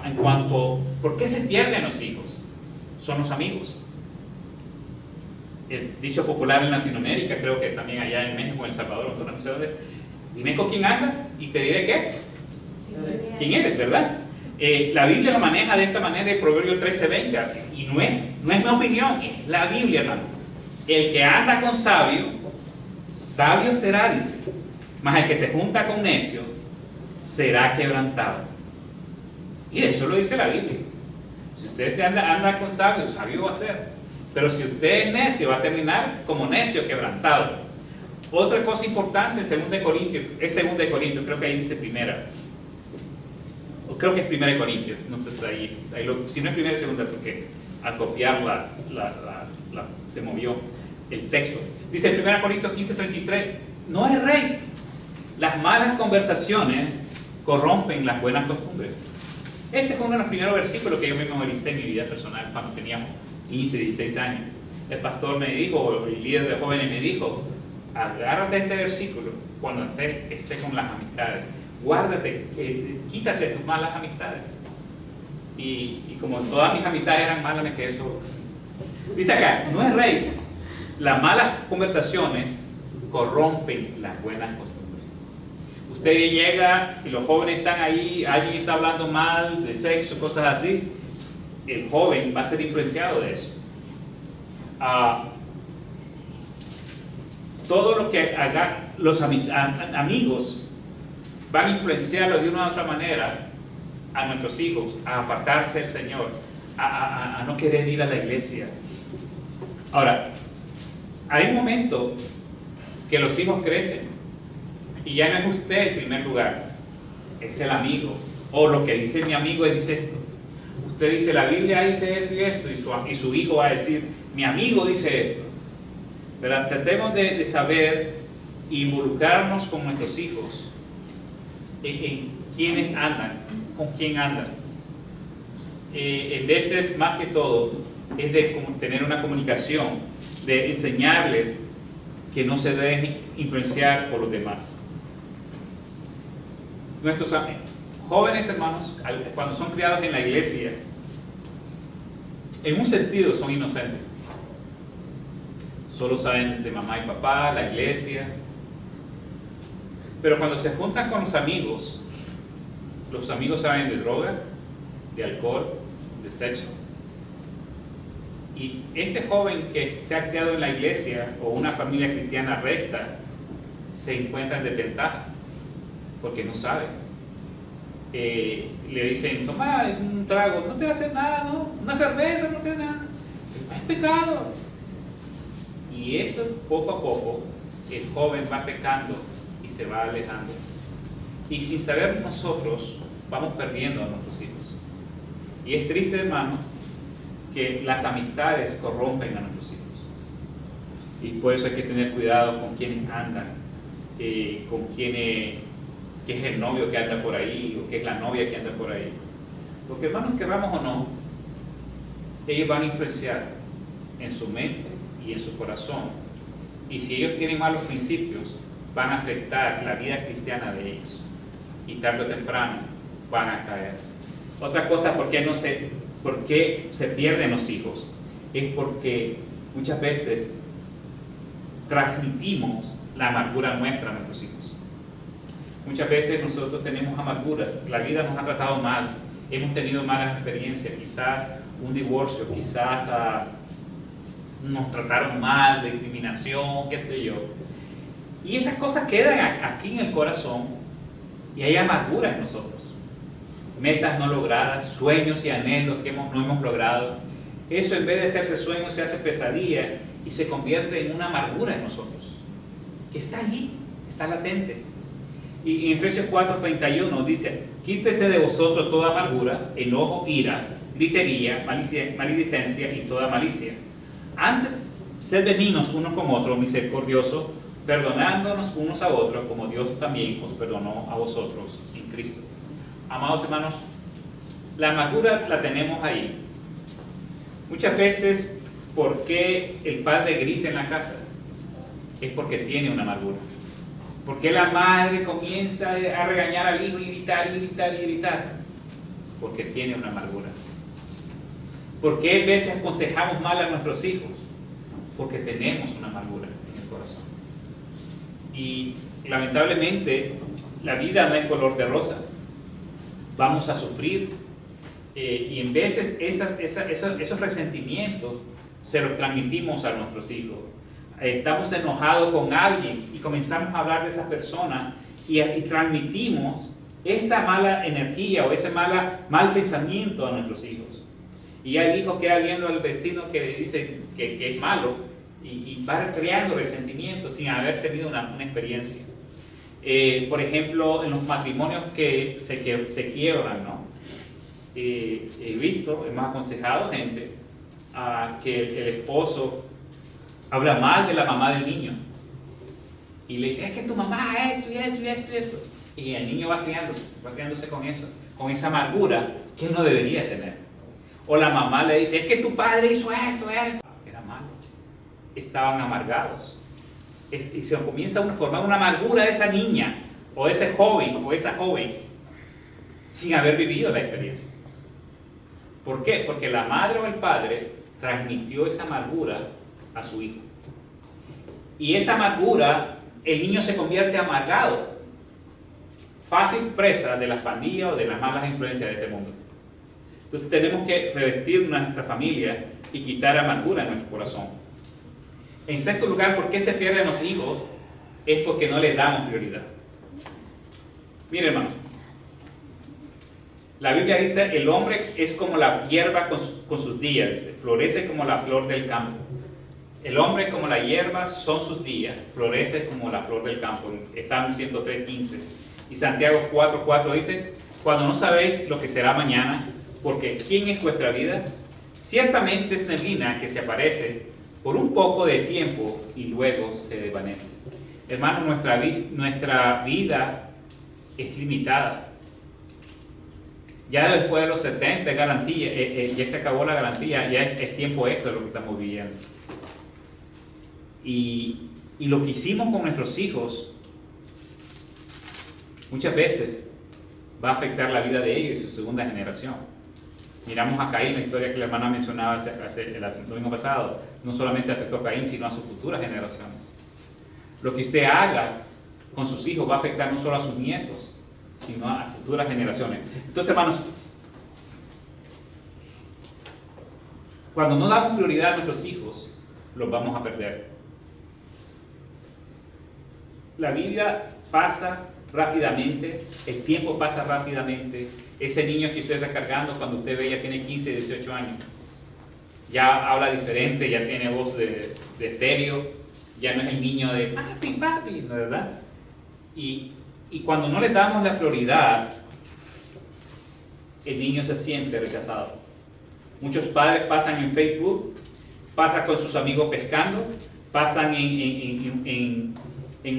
en cuanto ¿por qué se pierden los hijos? Son los amigos. El dicho popular en Latinoamérica, creo que también allá en México, en El Salvador, no sé dónde, dime con quién anda y te diré qué. ¿Quién eres, verdad? La Biblia lo maneja de esta manera en Proverbios 13:20, y no es mi opinión, es la Biblia, hermano. El que anda con sabio, sabio será, dice, mas el que se junta con necio será quebrantado. Mire, eso lo dice la Biblia. Si usted anda con sabio, sabio va a ser. Pero si usted es necio, va a terminar como necio, quebrantado. Otra cosa importante en 2 Corintios, es 2 Corintios, creo que ahí dice primera. Creo que es 1 Corintios, no sé, si no es primera, es segunda, porque al copiar se movió el texto. Dice 1 Corintios 15:33, no erréis, las malas conversaciones corrompen las buenas costumbres. Este fue uno de los primeros versículos que yo me memoricé en mi vida personal cuando teníamos 15, 16 años. El pastor me dijo, el líder de jóvenes me dijo, agárrate este versículo cuando esté con las amistades. Guárdate, quítate tus malas amistades. Y como todas mis amistades eran malas, me quedé solo. Dice acá, no erréis, las malas conversaciones corrompen las buenas costumbres. Usted llega y los jóvenes están ahí, alguien está hablando mal de sexo, cosas así, el joven va a ser influenciado de eso. Todo lo que hagan los amigos van a influenciarlo de una u otra manera a nuestros hijos, a apartarse del Señor, a no querer ir a la iglesia. Ahora, hay un momento que los hijos crecen y ya no es usted el primer lugar, es el amigo, o lo que dice mi amigo dice esto. Usted dice, la Biblia dice esto y esto, y su hijo va a decir, mi amigo dice esto. Pero tratemos de saber involucrarnos con nuestros hijos en quiénes andan, con quién andan. En veces, más que todo, es de tener una comunicación, de enseñarles que no se dejen influenciar por los demás. Nuestros jóvenes hermanos, cuando son criados en la iglesia, en un sentido son inocentes. Solo saben de mamá y papá, la iglesia. Pero cuando se juntan con los amigos saben de droga, de alcohol, de sexo. Y este joven que se ha criado en la iglesia o una familia cristiana recta se encuentra en desventaja porque no sabe. Le dicen, toma un trago, no te va a hacer nada, ¿no? Una cerveza, no te da nada. Es pecado. Y eso poco a poco el joven va pecando y se va alejando. Y sin saber nosotros, vamos perdiendo a nuestros hijos. Y es triste, hermano, que las amistades corrompen a nuestros hijos. Y por eso hay que tener cuidado con quienes andan, con quienes, que es el novio que anda por ahí, o que es la novia que anda por ahí. Porque, hermanos, querramos o no, ellos van a influenciar en su mente y en su corazón. Y si ellos tienen malos principios, van a afectar la vida cristiana de ellos. Y tarde o temprano van a caer. Otra cosa, por qué se pierden los hijos? Es porque muchas veces transmitimos la amargura nuestra a nuestros hijos. Muchas veces nosotros tenemos amarguras, la vida nos ha tratado mal, hemos tenido malas experiencias, quizás un divorcio, quizás nos trataron mal, discriminación, qué sé yo. Y esas cosas quedan aquí en el corazón y hay amargura en nosotros. Metas no logradas, sueños y anhelos que no hemos logrado. Eso, en vez de hacerse sueño, se hace pesadilla y se convierte en una amargura en nosotros, que está allí, está latente. Y en Efesios 4:31 dice: quítese de vosotros toda amargura, enojo, ira, gritería, maledicencia y toda malicia. Antes, sed benignos unos con otros, misericordiosos, perdonándonos unos a otros, como Dios también os perdonó a vosotros en Cristo. Amados hermanos, la amargura la tenemos ahí. Muchas veces, ¿por qué el padre grita en la casa? Es porque tiene una amargura. ¿Por qué la madre comienza a regañar al hijo y gritar y gritar y gritar? Porque tiene una amargura. ¿Por qué a veces aconsejamos mal a nuestros hijos? Porque tenemos una amargura en el corazón. Y lamentablemente la vida no es color de rosa. Vamos a sufrir y en veces esos resentimientos se los transmitimos a nuestros hijos. Estamos enojados con alguien y comenzamos a hablar de esa persona y transmitimos esa mala energía o ese mal pensamiento a nuestros hijos. Y hay hijos que va viendo al vecino que le dice que es malo y va creando resentimiento sin haber tenido una experiencia. Por ejemplo, en los matrimonios que se quiebran, ¿no? Hemos aconsejado gente a que el esposo habla mal de la mamá del niño y le dice: es que tu mamá esto y esto y esto y esto, y el niño va criándose con eso, con esa amargura que él no debería tener. O la mamá le dice: es que tu padre hizo esto, era malo, estaban amargados. Y se comienza a formar una amargura de esa niña o ese joven o esa joven sin haber vivido la experiencia. ¿Por qué? Porque la madre o el padre transmitió esa amargura a su hijo. Y esa amargura, el niño se convierte amargado, fácil presa de las pandillas o de las malas influencias de este mundo. Entonces tenemos que revestir nuestra familia y quitar amargura en nuestro corazón. En sexto lugar, ¿por qué se pierden los hijos? Es porque no les damos prioridad. Miren, hermanos, la Biblia dice: el hombre es como la hierba con sus días, dice, florece como la flor del campo. El hombre como la hierba son sus días, florece como la flor del campo. Salmo 103:15. Y Santiago 4:4 dice: cuando no sabéis lo que será mañana, porque ¿quién es vuestra vida? Ciertamente es neblina que se aparece por un poco de tiempo y luego se desvanece. Hermano, nuestra vida es limitada. Ya después de los 70 es garantía, ya se acabó la garantía, ya es tiempo extra lo que estamos viviendo. Y lo que hicimos con nuestros hijos muchas veces va a afectar la vida de ellos y su segunda generación. Miramos a Caín, la historia que la hermana mencionaba el domingo pasado. No solamente afectó a Caín, sino a sus futuras generaciones. Lo que usted haga con sus hijos va a afectar no solo a sus nietos, sino a futuras generaciones. Entonces, hermanos, cuando no damos prioridad a nuestros hijos, los vamos a perder. La vida pasa rápidamente, el tiempo pasa rápidamente. Ese niño que usted está cargando, cuando usted ve, ya tiene 15, 18 años. Ya habla diferente, ya tiene voz de estéreo. Ya no es el niño de papi, papi, ¿no, verdad? Y cuando no le damos la prioridad, el niño se siente rechazado. Muchos padres pasan en Facebook, pasan con sus amigos pescando, pasan en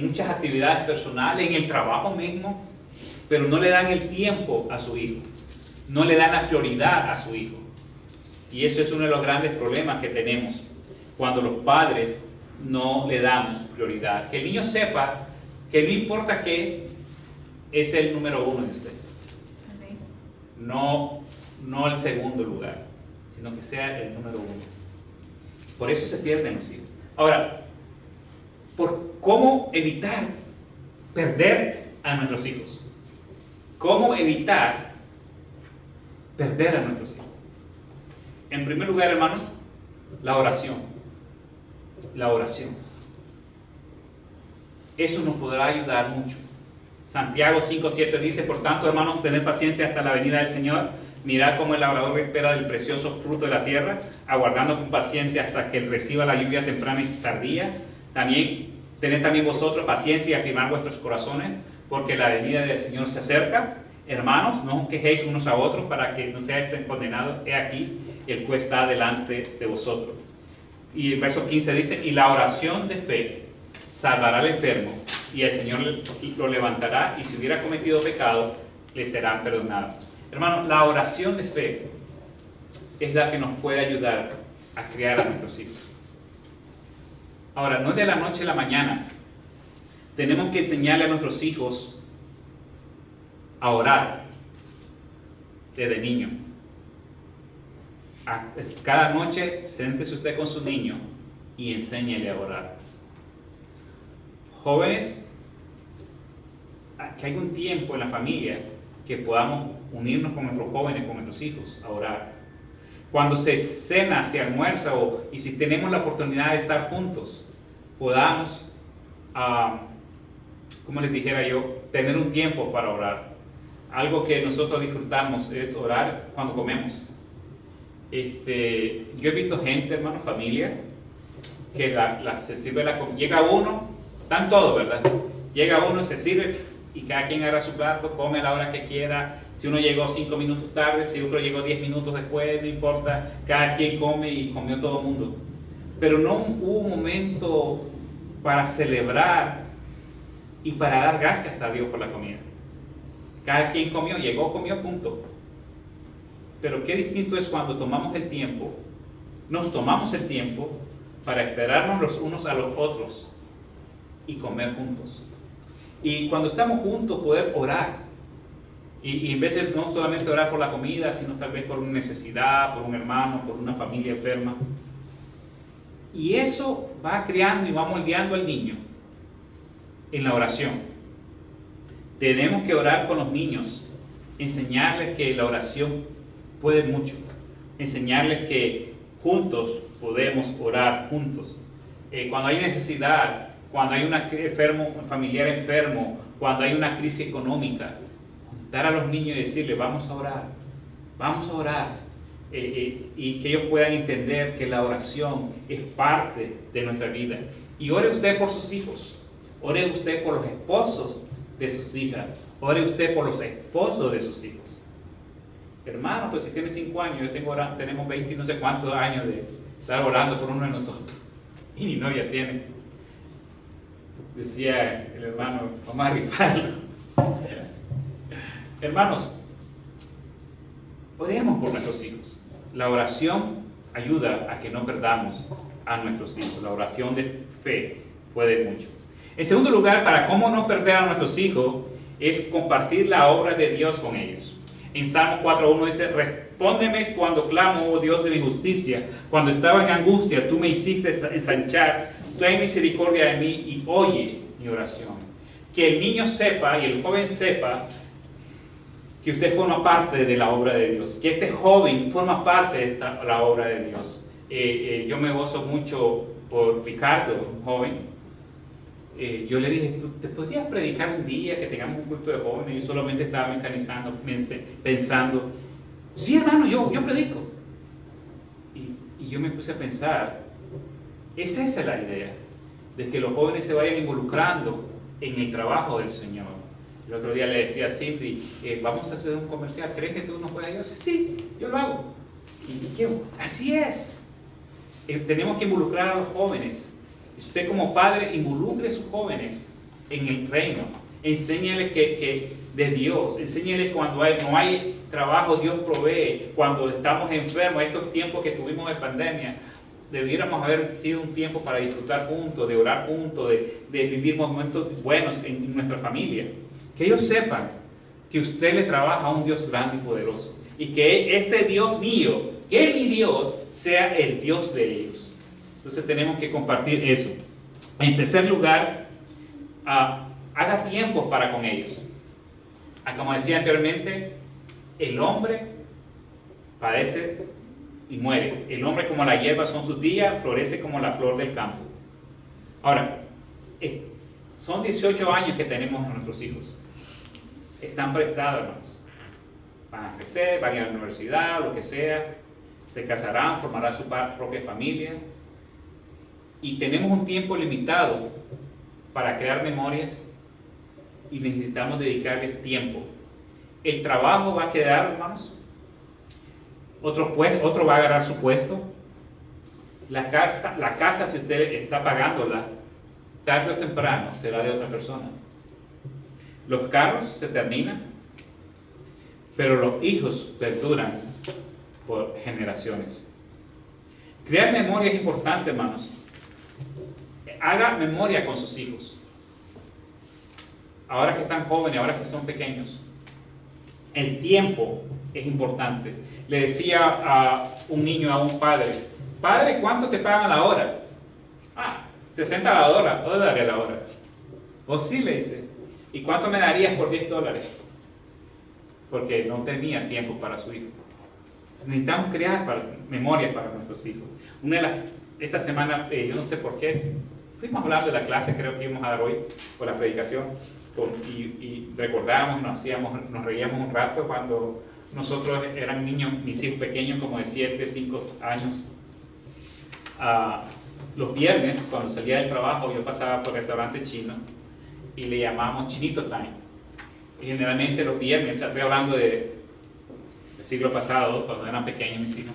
muchas actividades personales, en el trabajo mismo, pero no le dan el tiempo a su hijo, no le dan la prioridad a su hijo. Y eso es uno de los grandes problemas que tenemos cuando los padres no le damos prioridad. Que el niño sepa que no importa qué, es el número uno de usted. No el segundo lugar, sino que sea el número uno. Por eso se pierden los hijos. Ahora, por cómo evitar perder a nuestros hijos. ¿Cómo evitar perder a nuestros hijos? En primer lugar, hermanos, la oración. La oración. Eso nos podrá ayudar mucho. Santiago 5:7 dice: por tanto, hermanos, tened paciencia hasta la venida del Señor. Mirad cómo el labrador espera del precioso fruto de la tierra, aguardando con paciencia hasta que él reciba la lluvia temprana y tardía. Tened también vosotros paciencia y afirmad vuestros corazones, porque la venida del Señor se acerca. Hermanos, no os quejéis unos a otros para que no seáis condenados. He aquí, el juez está delante de vosotros. Y el verso 15 dice: y la oración de fe salvará al enfermo, y el Señor lo levantará, y si hubiera cometido pecado, le serán perdonados. Hermanos, la oración de fe es la que nos puede ayudar a criar a nuestros hijos. Ahora, no es de la noche a la mañana. Tenemos que enseñarle a nuestros hijos a orar desde niño. Cada noche siéntese usted con su niño y enséñele a orar. Jóvenes, que hay un tiempo en la familia que podamos unirnos con nuestros jóvenes, con nuestros hijos, a orar. Cuando se cena, se almuerza, y si tenemos la oportunidad de estar juntos, podamos, como les dijera yo, tener un tiempo para orar. Algo que nosotros disfrutamos es orar cuando comemos. Yo he visto gente, hermano, familia, que se sirve llega uno, están todos, ¿verdad? Llega uno, se sirve y cada quien agarra su plato, come a la hora que quiera. Si uno llegó 5 minutos tarde, si otro llegó 10 minutos después, no importa, cada quien come y comió todo el mundo. Pero no hubo un momento para celebrar y para dar gracias a Dios por la comida. Cada quien comió, llegó, comió, punto. Pero qué distinto es cuando tomamos el tiempo, nos tomamos el tiempo para esperarnos los unos a los otros y comer juntos. Y cuando estamos juntos, poder orar. Y en vez de no solamente orar por la comida, sino tal vez por una necesidad, por un hermano, por una familia enferma. Y eso va creando y va moldeando al niño en la oración. Tenemos que orar con los niños, enseñarles que la oración puede mucho, enseñarles que juntos podemos orar juntos. Cuando hay necesidad, cuando hay un familiar enfermo, cuando hay una crisis económica, juntar a los niños y decirles: vamos a orar, y que ellos puedan entender que la oración es parte de nuestra vida. Y ore usted por sus hijos, ore usted por los esposos de sus hijas, ore usted por los esposos de sus hijos. Hermano, pues si tiene 5 años, tenemos 20 y no sé cuántos años de estar orando por uno de nosotros, y ni novia tiene. Decía el hermano: vamos a rifarlo. Hermanos, oremos por nuestros hijos. La oración ayuda a que no perdamos a nuestros hijos. La oración de fe puede mucho. En segundo lugar, para cómo no perder a nuestros hijos, es compartir la obra de Dios con ellos. En Salmo 4:1 dice: respóndeme cuando clamo, oh Dios de mi justicia. Cuando estaba en angustia, tú me hiciste ensanchar. Ten misericordia de mí y oye mi oración. Que el niño sepa y el joven sepa que usted forma parte de la obra de Dios, que este joven forma parte de la obra de Dios. Yo me gozo mucho por Ricardo, un joven. Yo le dije: ¿te podrías predicar un día que tengamos un culto de jóvenes? Y solamente estaba mecanizando, pensando: sí, hermano, yo predico. Y yo me puse a pensar: ¿es esa la idea? de que los jóvenes se vayan involucrando en el trabajo del Señor. El otro día le decía a Cindy, vamos a hacer un comercial, ¿crees que tú nos puedes ayudar? Sí, yo lo hago. ¿Y qué? Así es. Tenemos que involucrar a los jóvenes. Usted como padre involucre a sus jóvenes en el reino. Enséñales que de Dios. Enséñales cuando no hay trabajo, Dios provee. Cuando estamos enfermos, estos tiempos que tuvimos de pandemia, debiéramos haber sido un tiempo para disfrutar juntos, de orar juntos, de vivir momentos buenos en nuestra familia. Que ellos sepan que usted le trabaja a un Dios grande y poderoso. Y que este Dios mío, que mi Dios, sea el Dios de ellos. Entonces tenemos que compartir eso. En tercer lugar, haga tiempo para con ellos. Como decía anteriormente, el hombre padece y muere. El hombre como la hierba son sus días, florece como la flor del campo. Ahora, son 18 años que tenemos a nuestros hijos. Están prestados, hermanos. Van a crecer, van a ir a la universidad, lo que sea, se casarán, formarán su propia familia. Y tenemos un tiempo limitado para crear memorias y necesitamos dedicarles tiempo. El trabajo va a quedar, hermanos. Otro va a agarrar su puesto. La casa, si usted está pagándola, tarde o temprano será de otra persona. Los carros se terminan, pero los hijos perduran por generaciones. Crear memoria es importante, hermanos. Haga memoria con sus hijos. Ahora que están jóvenes, ahora que son pequeños. El tiempo es importante. Le decía a un niño, a un padre, padre, ¿cuánto te pagan la hora? 60 a la hora, $1 a la hora. O sí, le dice, ¿y cuánto me darías por $10? Porque no tenía tiempo para su hijo. Necesitamos crear memoria para nuestros hijos. Esta semana, yo no sé por qué, fuimos a hablar de la clase, creo que íbamos a dar hoy, por la predicación, y recordamos, nos reíamos un rato cuando nosotros eran niños, mis hijos pequeños, como de 7, 5 años. Los viernes, cuando salía del trabajo, yo pasaba por el restaurante chino y le llamábamos Chinito Time. Y generalmente los viernes, estoy hablando del siglo pasado, cuando eran pequeños mis hijos,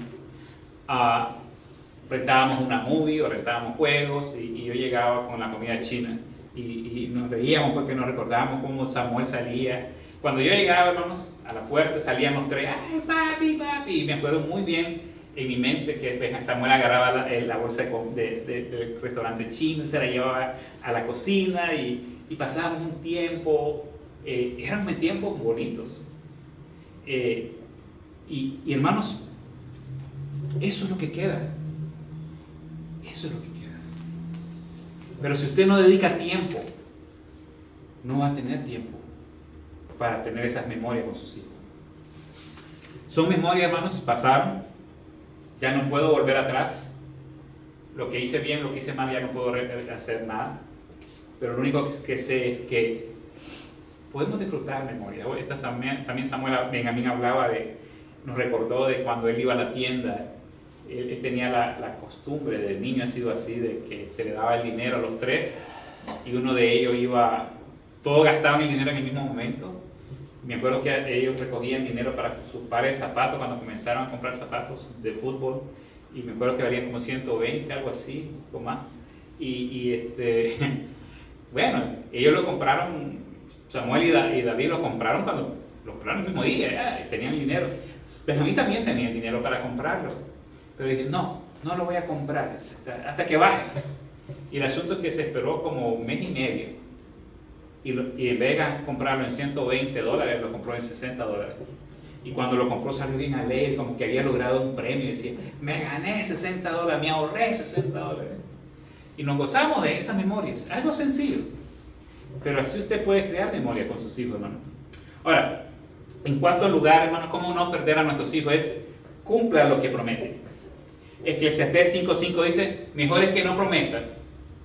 rentábamos una movie o rentábamos juegos y yo llegaba con la comida china y nos reíamos porque nos recordábamos cómo Samuel salía. Cuando yo llegaba, hermanos, a la puerta salían los tres, ¡ay, papi, papi! Y me acuerdo muy bien en mi mente que Samuel agarraba la bolsa del restaurante chino, se la llevaba a la cocina y pasábamos un tiempo, eran tiempos bonitos. Y hermanos, eso es lo que queda. Eso es lo que queda. Pero si usted no dedica tiempo, no va a tener tiempo para tener esas memorias con sus hijos. Son memorias, hermanos, pasaron. Ya no puedo volver atrás. Lo que hice bien, lo que hice mal, ya no puedo hacer nada. Pero lo único que sé es que podemos disfrutar memoria. También Samuel Benjamín hablaba nos recordó de cuando él iba a la tienda. Él tenía la costumbre, del niño ha sido así, de que se le daba el dinero a los tres y uno de ellos todos gastaban el dinero en el mismo momento. Me acuerdo que ellos recogían dinero para sus pares de zapatos cuando comenzaron a comprar zapatos de fútbol y me acuerdo que valían como 120, algo así, o más. Bueno, ellos lo compraron, Samuel y David lo compraron cuando lo compraron el mismo día, tenían dinero. Benjamín también tenía el dinero para comprarlo, pero dije, no lo voy a comprar hasta que baje. Y el asunto es que se esperó como un mes y medio. Y en vez de comprarlo en $120, lo compró en $60. Y cuando lo compró salió bien alegre, como que había logrado un premio y decía, me gané $60, me ahorré $60. Y nos gozamos de esas memorias, algo sencillo. Pero así usted puede crear memoria con sus hijos, hermano. Ahora, en cuarto lugar, hermano, cómo no perder a nuestros hijos es cumpla lo que promete. Eclesiastés 5:5 dice, mejor es que no prometas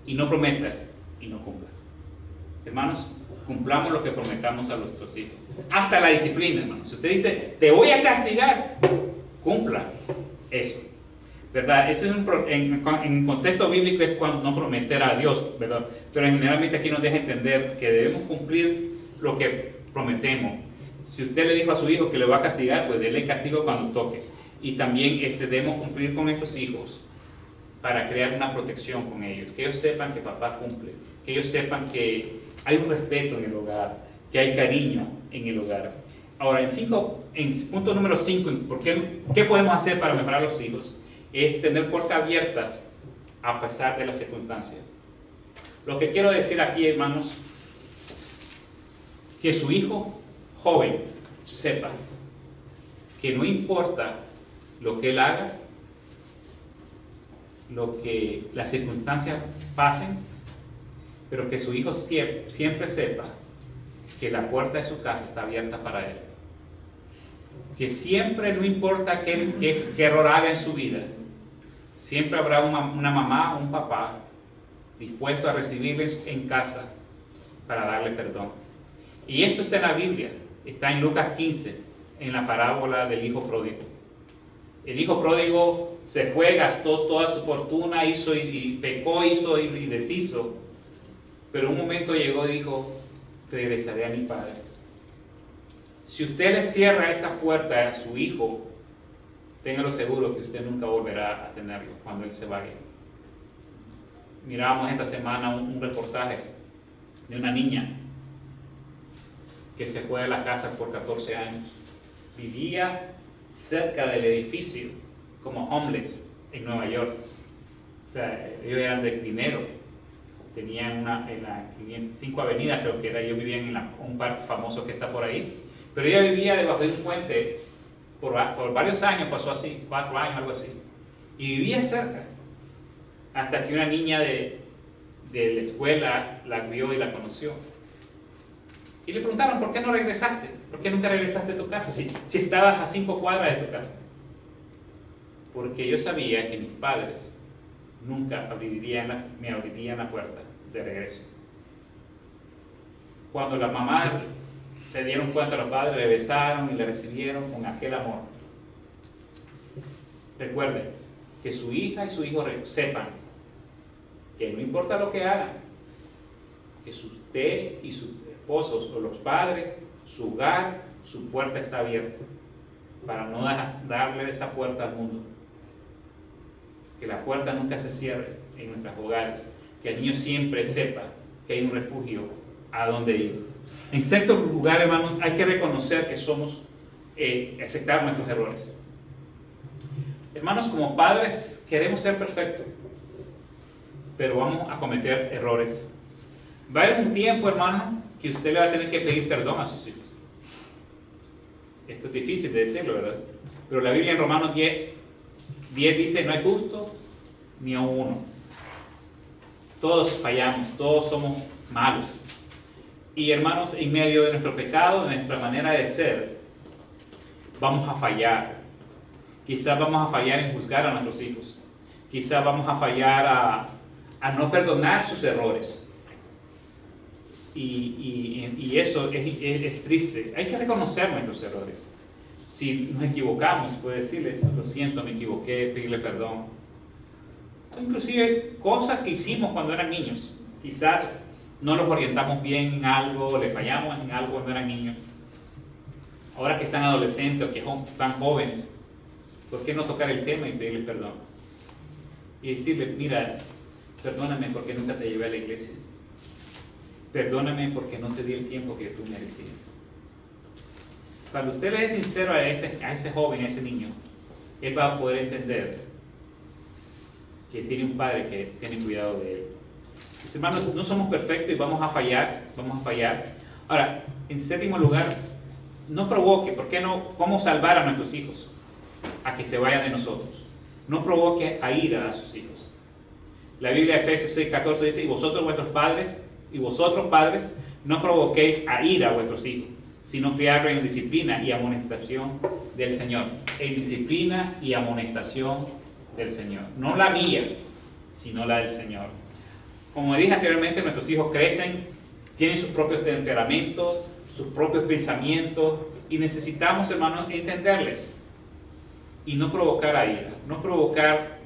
y no cumplas. Hermanos, cumplamos lo que prometamos a nuestros hijos. Hasta la disciplina, hermanos. Si usted dice, te voy a castigar, cumpla eso. ¿verdad? Ese es en contexto bíblico es cuando no prometer a Dios, ¿verdad? Pero generalmente aquí nos deja entender que debemos cumplir lo que prometemos. Si usted le dijo a su hijo que le va a castigar, pues déle castigo cuando toque. Y también debemos cumplir con nuestros hijos para crear una protección con ellos, que ellos sepan que papá cumple, que ellos sepan que hay un respeto en el hogar, que hay cariño en el hogar. Ahora, en punto número 5, ¿qué podemos hacer para mejorar a los hijos? Es tener puertas abiertas a pesar de las circunstancias. Lo que quiero decir aquí, hermanos, que su hijo joven sepa que no importa lo que él haga, lo que las circunstancias pasen, pero que su hijo siempre sepa que la puerta de su casa está abierta para él. Que siempre, no importa qué error haga en su vida, siempre habrá una mamá o un papá dispuesto a recibirle en casa para darle perdón. Y esto está en la Biblia, está en Lucas 15, en la parábola del hijo pródigo. El hijo pródigo se fue, gastó toda su fortuna, hizo y pecó, hizo y deshizo. Pero un momento llegó y dijo, regresaré a mi padre. Si usted le cierra esa puerta a su hijo, téngalo seguro que usted nunca volverá a tenerlo cuando él se vaya. Mirábamos esta semana un reportaje de una niña que se fue de la casa por 14 años. Vivía cerca del edificio como homeless en Nueva York. O sea, ellos eran de dinero. Tenían en la 5 Avenida, creo que era. Ellos vivían en un parque famoso que está por ahí. Pero ella vivía debajo de un puente por varios años, pasó así, 4 años, algo así. Y vivía cerca. Hasta que una niña de la escuela la vio y la conoció. Y le preguntaron, ¿por qué no regresaste? ¿Por qué nunca regresaste a tu casa? Si estabas a 5 cuadras de tu casa. Porque yo sabía que mis padres nunca me abrirían la puerta de regreso. Cuando las mamás se dieron cuenta, los padres le besaron y le recibieron con aquel amor. Recuerden que su hija y su hijo sepan que no importa lo que hagan, que usted y sus esposos o los padres, su hogar, su puerta está abierta para no darle esa puerta al mundo. Que la puerta nunca se cierre en nuestros hogares, que el niño siempre sepa que hay un refugio a donde ir. En cierto lugar, hermanos, hay que reconocer que somos, aceptar nuestros errores. Hermanos, como padres queremos ser perfectos, pero vamos a cometer errores. Va a haber un tiempo, hermano, que usted le va a tener que pedir perdón a sus hijos. Esto es difícil de decirlo, ¿verdad? Pero la Biblia en Romanos 10 dice, no hay justo ni a uno. Todos fallamos, todos somos malos. Y hermanos, en medio de nuestro pecado, de nuestra manera de ser, vamos a fallar. Quizás vamos a fallar en juzgar a nuestros hijos. Quizás vamos a fallar a no perdonar sus errores. Y eso es triste. Hay que reconocer nuestros errores. Si nos equivocamos, puede decirles, lo siento, me equivoqué, pedirle perdón. O inclusive cosas que hicimos cuando eran niños. Quizás no los orientamos bien en algo, le fallamos en algo cuando eran niños. Ahora que están adolescentes o que están jóvenes, ¿por qué no tocar el tema y pedirles perdón? Y decirle, mira, perdóname porque nunca te llevé a la iglesia. Perdóname porque no te di el tiempo que tú merecías. Cuando usted le es sincero a ese joven, a ese niño, él va a poder entender que tiene un padre que tiene cuidado de él. Mis hermanos, no somos perfectos y vamos a fallar. Ahora, en séptimo lugar, no provoque, ¿por qué no? ¿Cómo salvar a nuestros hijos? A que se vayan de nosotros. No provoque a ira a sus hijos. La Biblia de Efesios 6:14 dice, y vosotros padres, no provoquéis a ira a vuestros hijos, sino criarlos en disciplina y amonestación del Señor. En disciplina y amonestación del Señor. No la mía, sino la del Señor. Como dije anteriormente, nuestros hijos crecen, tienen sus propios temperamentos, sus propios pensamientos, y necesitamos, hermanos, entenderles y no provocar a ira, no provocar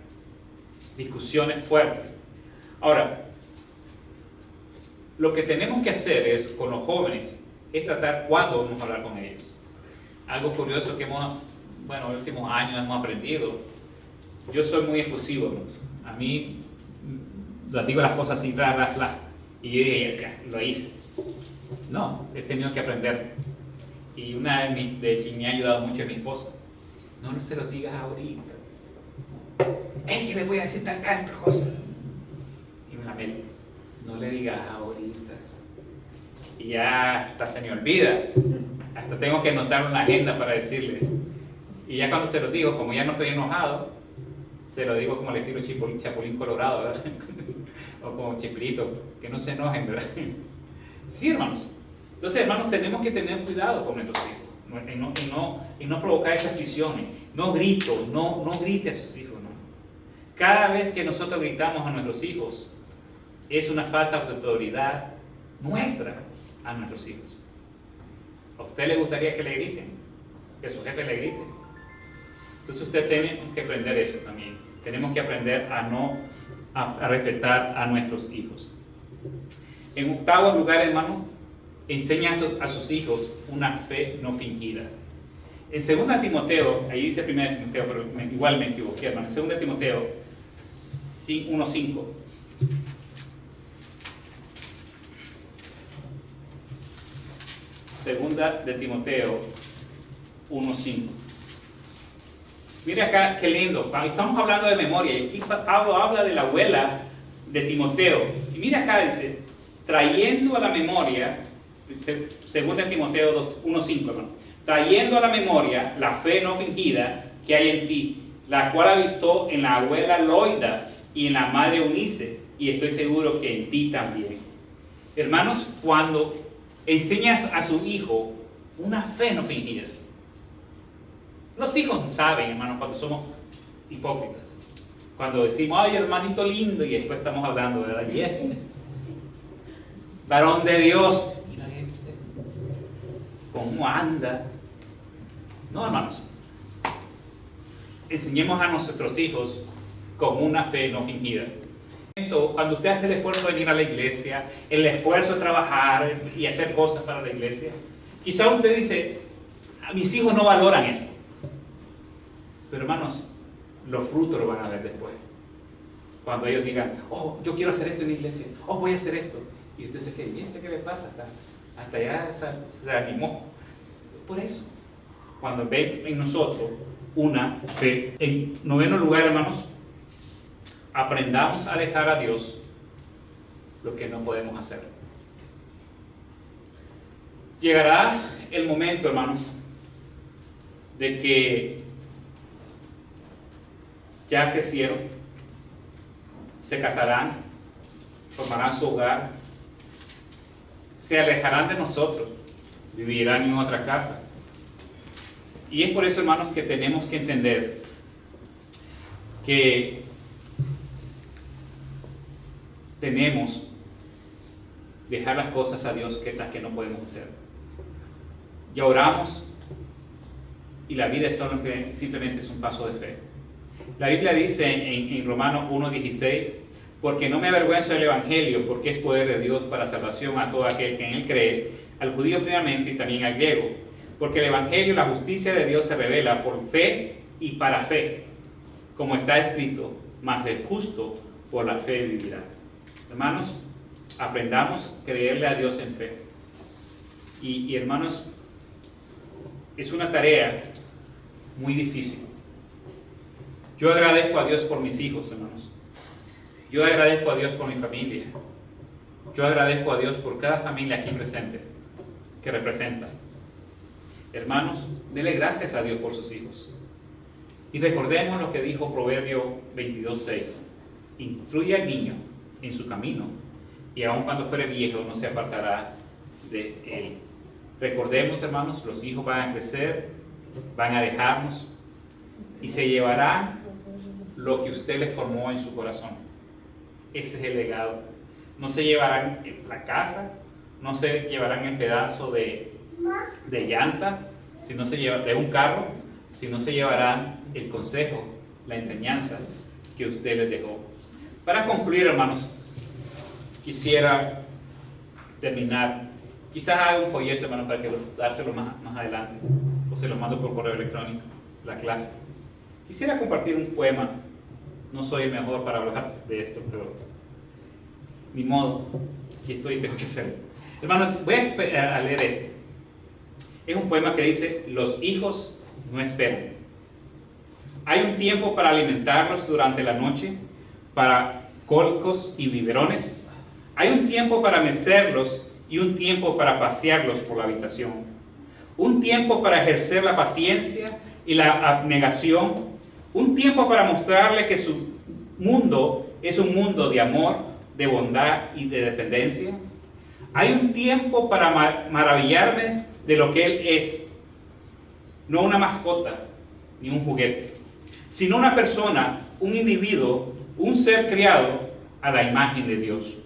discusiones fuertes. Ahora, lo que tenemos que hacer es, con los jóvenes, es tratar cuándo vamos a hablar con ellos. Algo curioso que en los últimos años hemos aprendido. Yo soy muy efusivo, hermanos. A mí, les digo las cosas así, y yo dije, ya, lo hice. No, he tenido que aprender. Y una de que me ha ayudado mucho es mi esposa. No se lo digas ahorita. Es que le voy a decir tal cosa. Y me la meto. No le digas ahorita. Y ya hasta se me olvida. Hasta tengo que anotar en la agenda para decirle. Y ya cuando se lo digo, como ya no estoy enojado, se lo digo como le tiro Chapulín Colorado, ¿verdad? O como Chespirito, que no se enojen, ¿verdad? Sí, hermanos. Entonces, hermanos, tenemos que tener cuidado con nuestros hijos y no provocar esas aficiones. No grite a sus hijos, ¿no? Cada vez que nosotros gritamos a nuestros hijos, es una falta de autoridad nuestra a nuestros hijos. ¿A usted le gustaría que le griten? Que su jefe le grite. Entonces usted tiene que aprender eso también. Tenemos que aprender a respetar a nuestros hijos. En octavo lugar, hermanos, enseña a sus hijos una fe no fingida. En 2 Timoteo, ahí dice 1 Timoteo, pero igual me equivoqué, hermano. En 2 Timoteo 1:5. Segunda de Timoteo 1:5. Mira acá, qué lindo. Estamos hablando de memoria. Y aquí Pablo habla de la abuela de Timoteo. Y mira acá, dice, trayendo a la memoria, segunda de Timoteo 1:5, hermano, trayendo a la memoria la fe no fingida que hay en ti, la cual habitó en la abuela Loida y en la madre Eunice, y estoy seguro que en ti también. Hermanos, cuando enseñas a su hijo una fe no fingida, los hijos saben, hermanos, cuando somos hipócritas. Cuando decimos, ay, hermanito lindo, y después estamos hablando, ¿verdad? Y varón de Dios, mira cómo anda. No, hermanos. Enseñemos a nuestros hijos con una fe no fingida. Cuando usted hace el esfuerzo de venir a la iglesia, el esfuerzo de trabajar y hacer cosas para la iglesia, quizá usted dice, mis hijos no valoran esto. Pero hermanos, los frutos lo van a ver después. Cuando ellos digan, oh, yo quiero hacer esto en la iglesia, oh, voy a hacer esto. Y usted se queda, ¿y este qué le pasa? Hasta allá se animó. Por eso, cuando ven en nosotros una fe. En 9º lugar, hermanos, aprendamos a dejar a Dios lo que no podemos hacer. Llegará el momento, hermanos, de que ya crecieron, se casarán, formarán su hogar, se alejarán de nosotros, vivirán en otra casa. Y es por eso, hermanos, que tenemos que entender que tenemos que dejar las cosas a Dios que no podemos hacer. Ya oramos y la vida simplemente es un paso de fe. La Biblia dice en Romanos 1:16, porque no me avergüenzo del Evangelio, porque es poder de Dios para salvación a todo aquel que en él cree, al judío primeramente y también al griego. Porque el Evangelio, la justicia de Dios se revela por fe y para fe, como está escrito, mas el justo por la fe vivirá. Hermanos, aprendamos a creerle a Dios en fe. Y hermanos, es una tarea muy difícil. Yo agradezco a Dios por mis hijos, hermanos. Yo agradezco a Dios por mi familia. Yo agradezco a Dios por cada familia aquí presente que representa. Hermanos, denle gracias a Dios por sus hijos. Y recordemos lo que dijo Proverbio 22:6. Instruye al niño en su camino, y aun cuando fuere viejo no se apartará de él. Recordemos, hermanos, los hijos van a crecer, van a dejarnos, y se llevarán lo que usted le formó en su corazón. Ese es el legado. No se llevarán la casa, no se llevarán el pedazo de llanta, si no se lleva de un carro, si no se llevarán el consejo, la enseñanza que usted les dejó. Para concluir, hermanos, quisiera terminar. Quizás haga un folleto, hermanos, para que dárselo más adelante, o se lo mando por correo electrónico, la clase. Quisiera compartir un poema. No soy el mejor para hablar de esto, pero ni modo, aquí estoy, tengo que hacerlo. Hermanos, voy a leer esto. Es un poema que dice: los hijos no esperan. Hay un tiempo para alimentarlos durante la noche, para cólicos y biberones. Hay un tiempo para mecerlos y un tiempo para pasearlos por la habitación. Un tiempo para ejercer la paciencia y la abnegación. Un tiempo para mostrarle que su mundo es un mundo de amor, de bondad y de dependencia. Hay un tiempo para maravillarme de lo que Él es. No una mascota ni un juguete, sino una persona, un individuo, un ser creado a la imagen de Dios.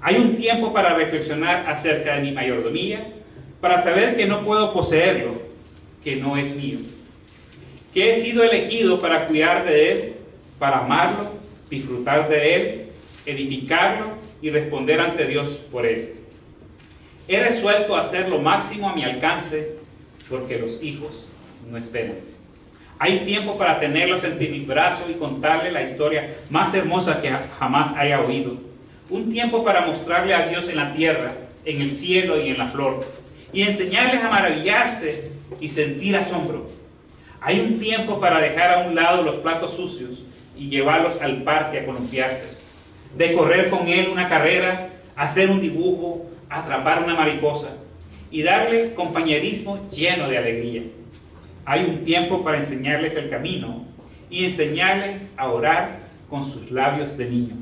Hay un tiempo para reflexionar acerca de mi mayordomía, para saber que no puedo poseerlo, que no es mío, que he sido elegido para cuidar de Él, para amarlo, disfrutar de Él, edificarlo y responder ante Dios por Él. He resuelto hacer lo máximo a mi alcance, porque los hijos no esperan. Hay tiempo para tenerlos entre mi brazo y contarle la historia más hermosa que jamás haya oído. Un tiempo para mostrarle a Dios en la tierra, en el cielo y en la flor, y enseñarles a maravillarse y sentir asombro. Hay un tiempo para dejar a un lado los platos sucios y llevarlos al parque a columpiarse, de correr con Él una carrera, hacer un dibujo, atrapar una mariposa y darle compañerismo lleno de alegría. Hay un tiempo para enseñarles el camino y enseñarles a orar con sus labios de niño.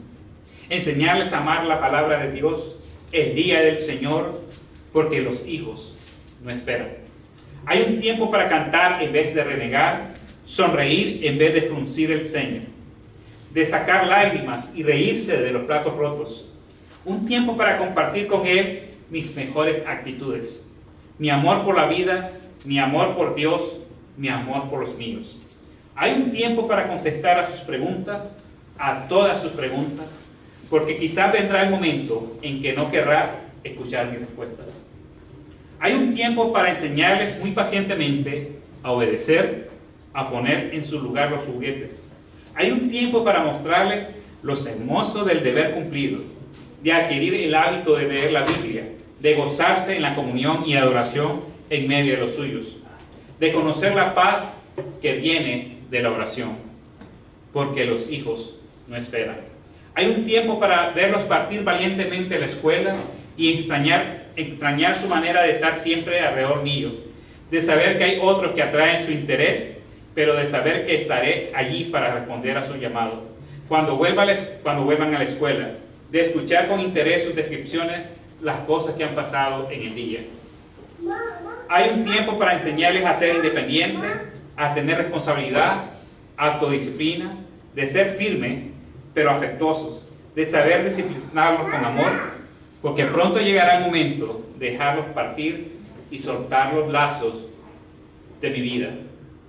Enseñarles a amar la palabra de Dios, el día del Señor, porque los hijos no esperan. Hay un tiempo para cantar en vez de renegar, sonreír en vez de fruncir el ceño, de sacar lágrimas y reírse de los platos rotos. Un tiempo para compartir con Él mis mejores actitudes, mi amor por la vida, mi amor por Dios, mi amor por los míos. Hay un tiempo para contestar a sus preguntas, a todas sus preguntas, porque quizás vendrá el momento en que no querrá escuchar mis respuestas. Hay un tiempo para enseñarles muy pacientemente a obedecer, a poner en su lugar los juguetes. Hay un tiempo para mostrarles lo hermoso del deber cumplido, de adquirir el hábito de leer la Biblia, de gozarse en la comunión y adoración en medio de los suyos, de conocer la paz que viene de la oración, porque los hijos no esperan. Hay un tiempo para verlos partir valientemente a la escuela y extrañar su manera de estar siempre alrededor mío, de saber que hay otros que atraen su interés, pero de saber que estaré allí para responder a su llamado. Cuando vuelvan a la escuela, de escuchar con interés sus descripciones, las cosas que han pasado en el día. Hay un tiempo para enseñarles a ser independientes, a tener responsabilidad, autodisciplina, de ser firmes, pero afectuosos, de saber disciplinarlos con amor, porque pronto llegará el momento de dejarlos partir y soltar los lazos de mi vida,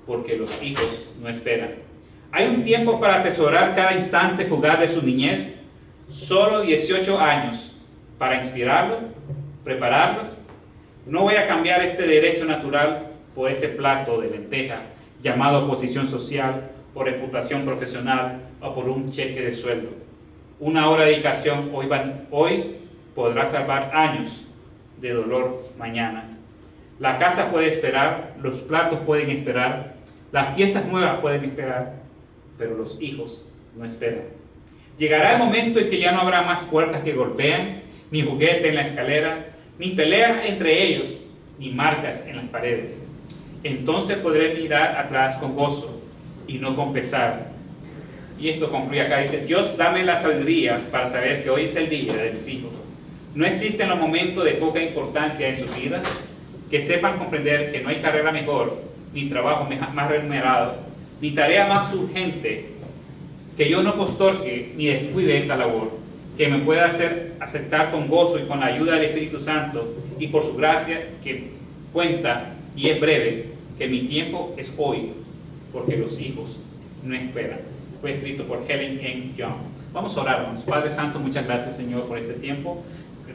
porque los hijos no esperan. Hay un tiempo para atesorar cada instante fugaz de su niñez, solo 18 años, para inspirarlos, prepararlos. No voy a cambiar este derecho natural por ese plato de lenteja llamado posición social o reputación profesional o por un cheque de sueldo. Una hora de dedicación hoy podrá salvar años de dolor mañana. La casa puede esperar, los platos pueden esperar, las piezas nuevas pueden esperar, pero los hijos no esperan. Llegará el momento en que ya no habrá más puertas que golpean, ni juguete en la escalera, ni peleas entre ellos, ni marcas en las paredes. Entonces podré mirar atrás con gozo y no con pesar. Y esto concluye acá, dice: Dios, dame la sabiduría para saber que hoy es el día de mis hijos. No existen los momentos de poca importancia en sus vidas, que sepan comprender que no hay carrera mejor, ni trabajo más remunerado, ni tarea más urgente, que yo no postorque ni descuide esta labor, que me pueda hacer aceptar con gozo y con la ayuda del Espíritu Santo y por su gracia que cuenta y es breve, que mi tiempo es hoy, porque los hijos no esperan. fue escrito por Helen N. Young. Vamos a orar, hermanos. Padre Santo, muchas gracias, Señor, por este tiempo.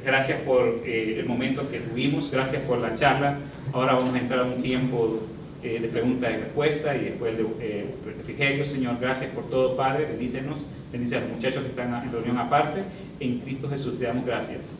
Gracias por el momento que tuvimos, gracias por la charla. Ahora vamos a entrar a un tiempo de pregunta y respuesta y después de refrigerio, Señor. Gracias por todo, Padre. Bendícenos, bendice a los muchachos que están en reunión aparte. En Cristo Jesús te damos gracias.